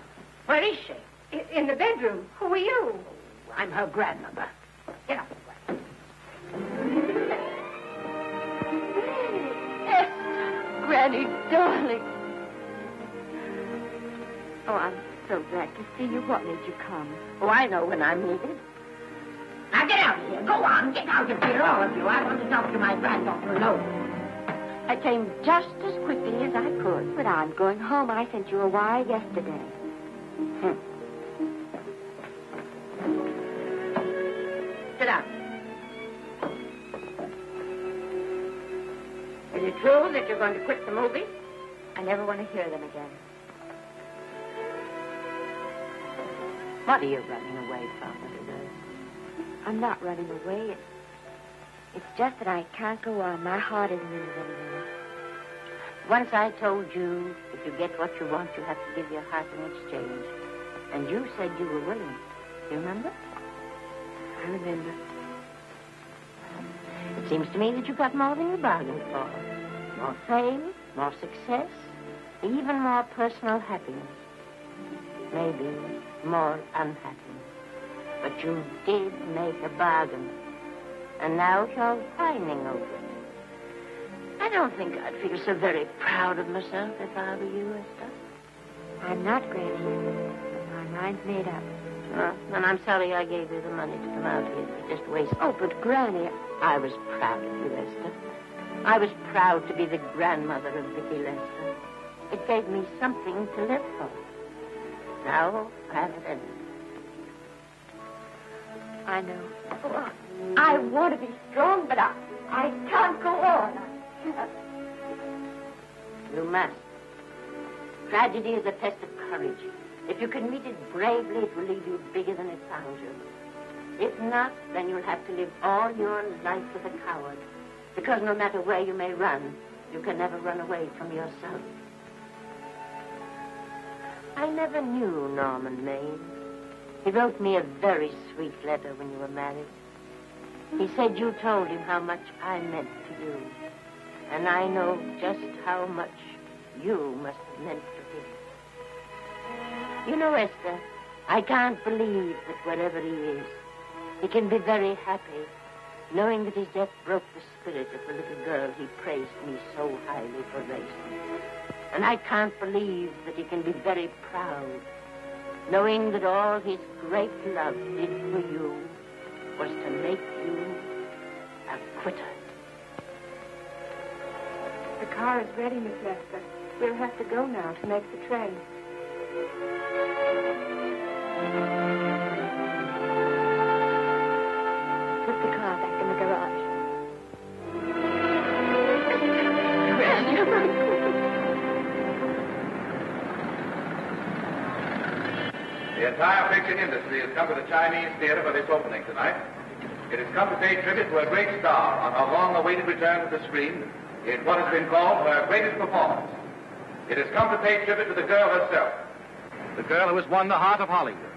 where is she? In the bedroom. Who are you? I'm her grandmother. Get up. Granny, darling. Oh, I'm so glad to see you. What made you come? Oh, I know when I'm needed. Now get out of here. Go on. Get out of here, all of you. I want to talk to my granddaughter alone. I came just as quickly as I could. But I'm going home. I sent you a wire yesterday. Sit down. Is it true that you're going to quit the movie? I never want to hear them again. What are you running away from, little girl? I'm not running away. It's just that I can't go on. My heart isn't in it anymore. Once I told you if you get what you want, you have to give your heart in exchange. And you said you were willing. Do you remember? I remember. It seems to me that you got more than you bargained for. More fame, more success, even more personal happiness. Maybe more unhappiness. But you did make a bargain. And now you're whining over it. I don't think I'd feel so very proud of myself if I were you, Esther. I'm not, Granny. My mind's made up. Well, and I'm sorry I gave you the money to come out here. You just wasted. Oh, but Granny... I was proud of you, Esther. I was proud to be the grandmother of Vicky Lester. It gave me something to live for. Now I've ended. I know. Oh, I want to be strong, but I can't go on. You must. Tragedy is a test of courage. If you can meet it bravely, it will leave you bigger than it found you. If not, then you'll have to live all your life as a coward. Because no matter where you may run, you can never run away from yourself. I never knew Norman Maine. He wrote me a very sweet letter when you were married. He said you told him how much I meant to you. And I know just how much you must have meant to him. You know, Esther, I can't believe that wherever he is, he can be very happy, knowing that his death broke the spirit of the little girl he praised me so highly for raising. And I can't believe that he can be very proud, knowing that all his great love did for you was to make you a quitter. The car is ready, Miss Lester. We'll have to go now to make the train. Put the car back in the garage. The entire picture industry has come to the Chinese theater for this opening tonight. It has come to pay tribute to a great star on her long-awaited return to the screen in what has been called her greatest performance. It has come to pay tribute to the girl herself. The girl who has won the heart of Hollywood.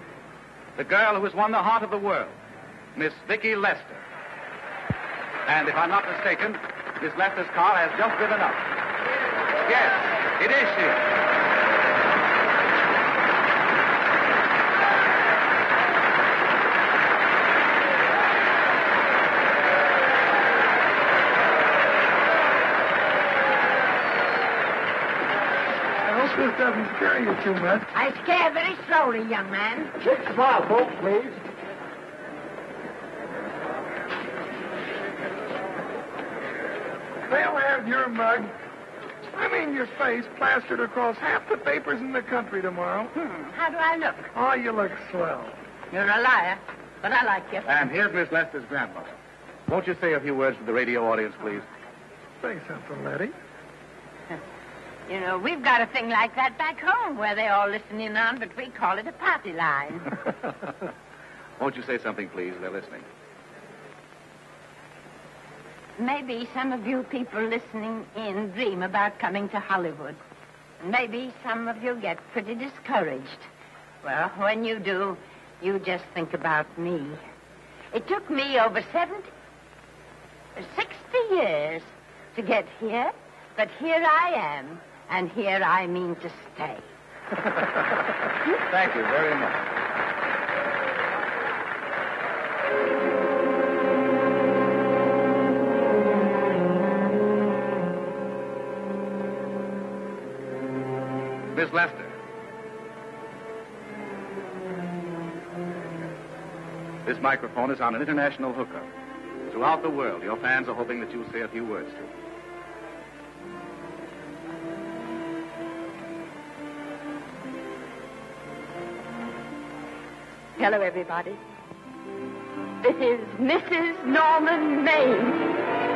The girl who has won the heart of the world. Miss Vicki Lester. And if I'm not mistaken, Miss Lester's car has just driven up. Yes, it is she. This doesn't scare you too much. I scare very slowly, young man. Smile, folks, please. They'll have your mug, your face, plastered across half the papers in the country tomorrow. How do I look? Oh, you look swell. You're a liar, but I like you. And here's Miss Lester's grandmother. Won't you say a few words to the radio audience, please? Say something, Letty. You know, we've got a thing like that back home where they all listen in on, but we call it a party line. Won't you say something, please? They're listening. Maybe some of you people listening in dream about coming to Hollywood. Maybe some of you get pretty discouraged. Well, when you do, you just think about me. It took me over 60 years to get here, but here I am. And here I mean to stay. Thank you very much. Miss Lester. This microphone is on an international hookup. Throughout the world, your fans are hoping that you'll say a few words to them. Hello, everybody. This is Mrs. Norman Maine.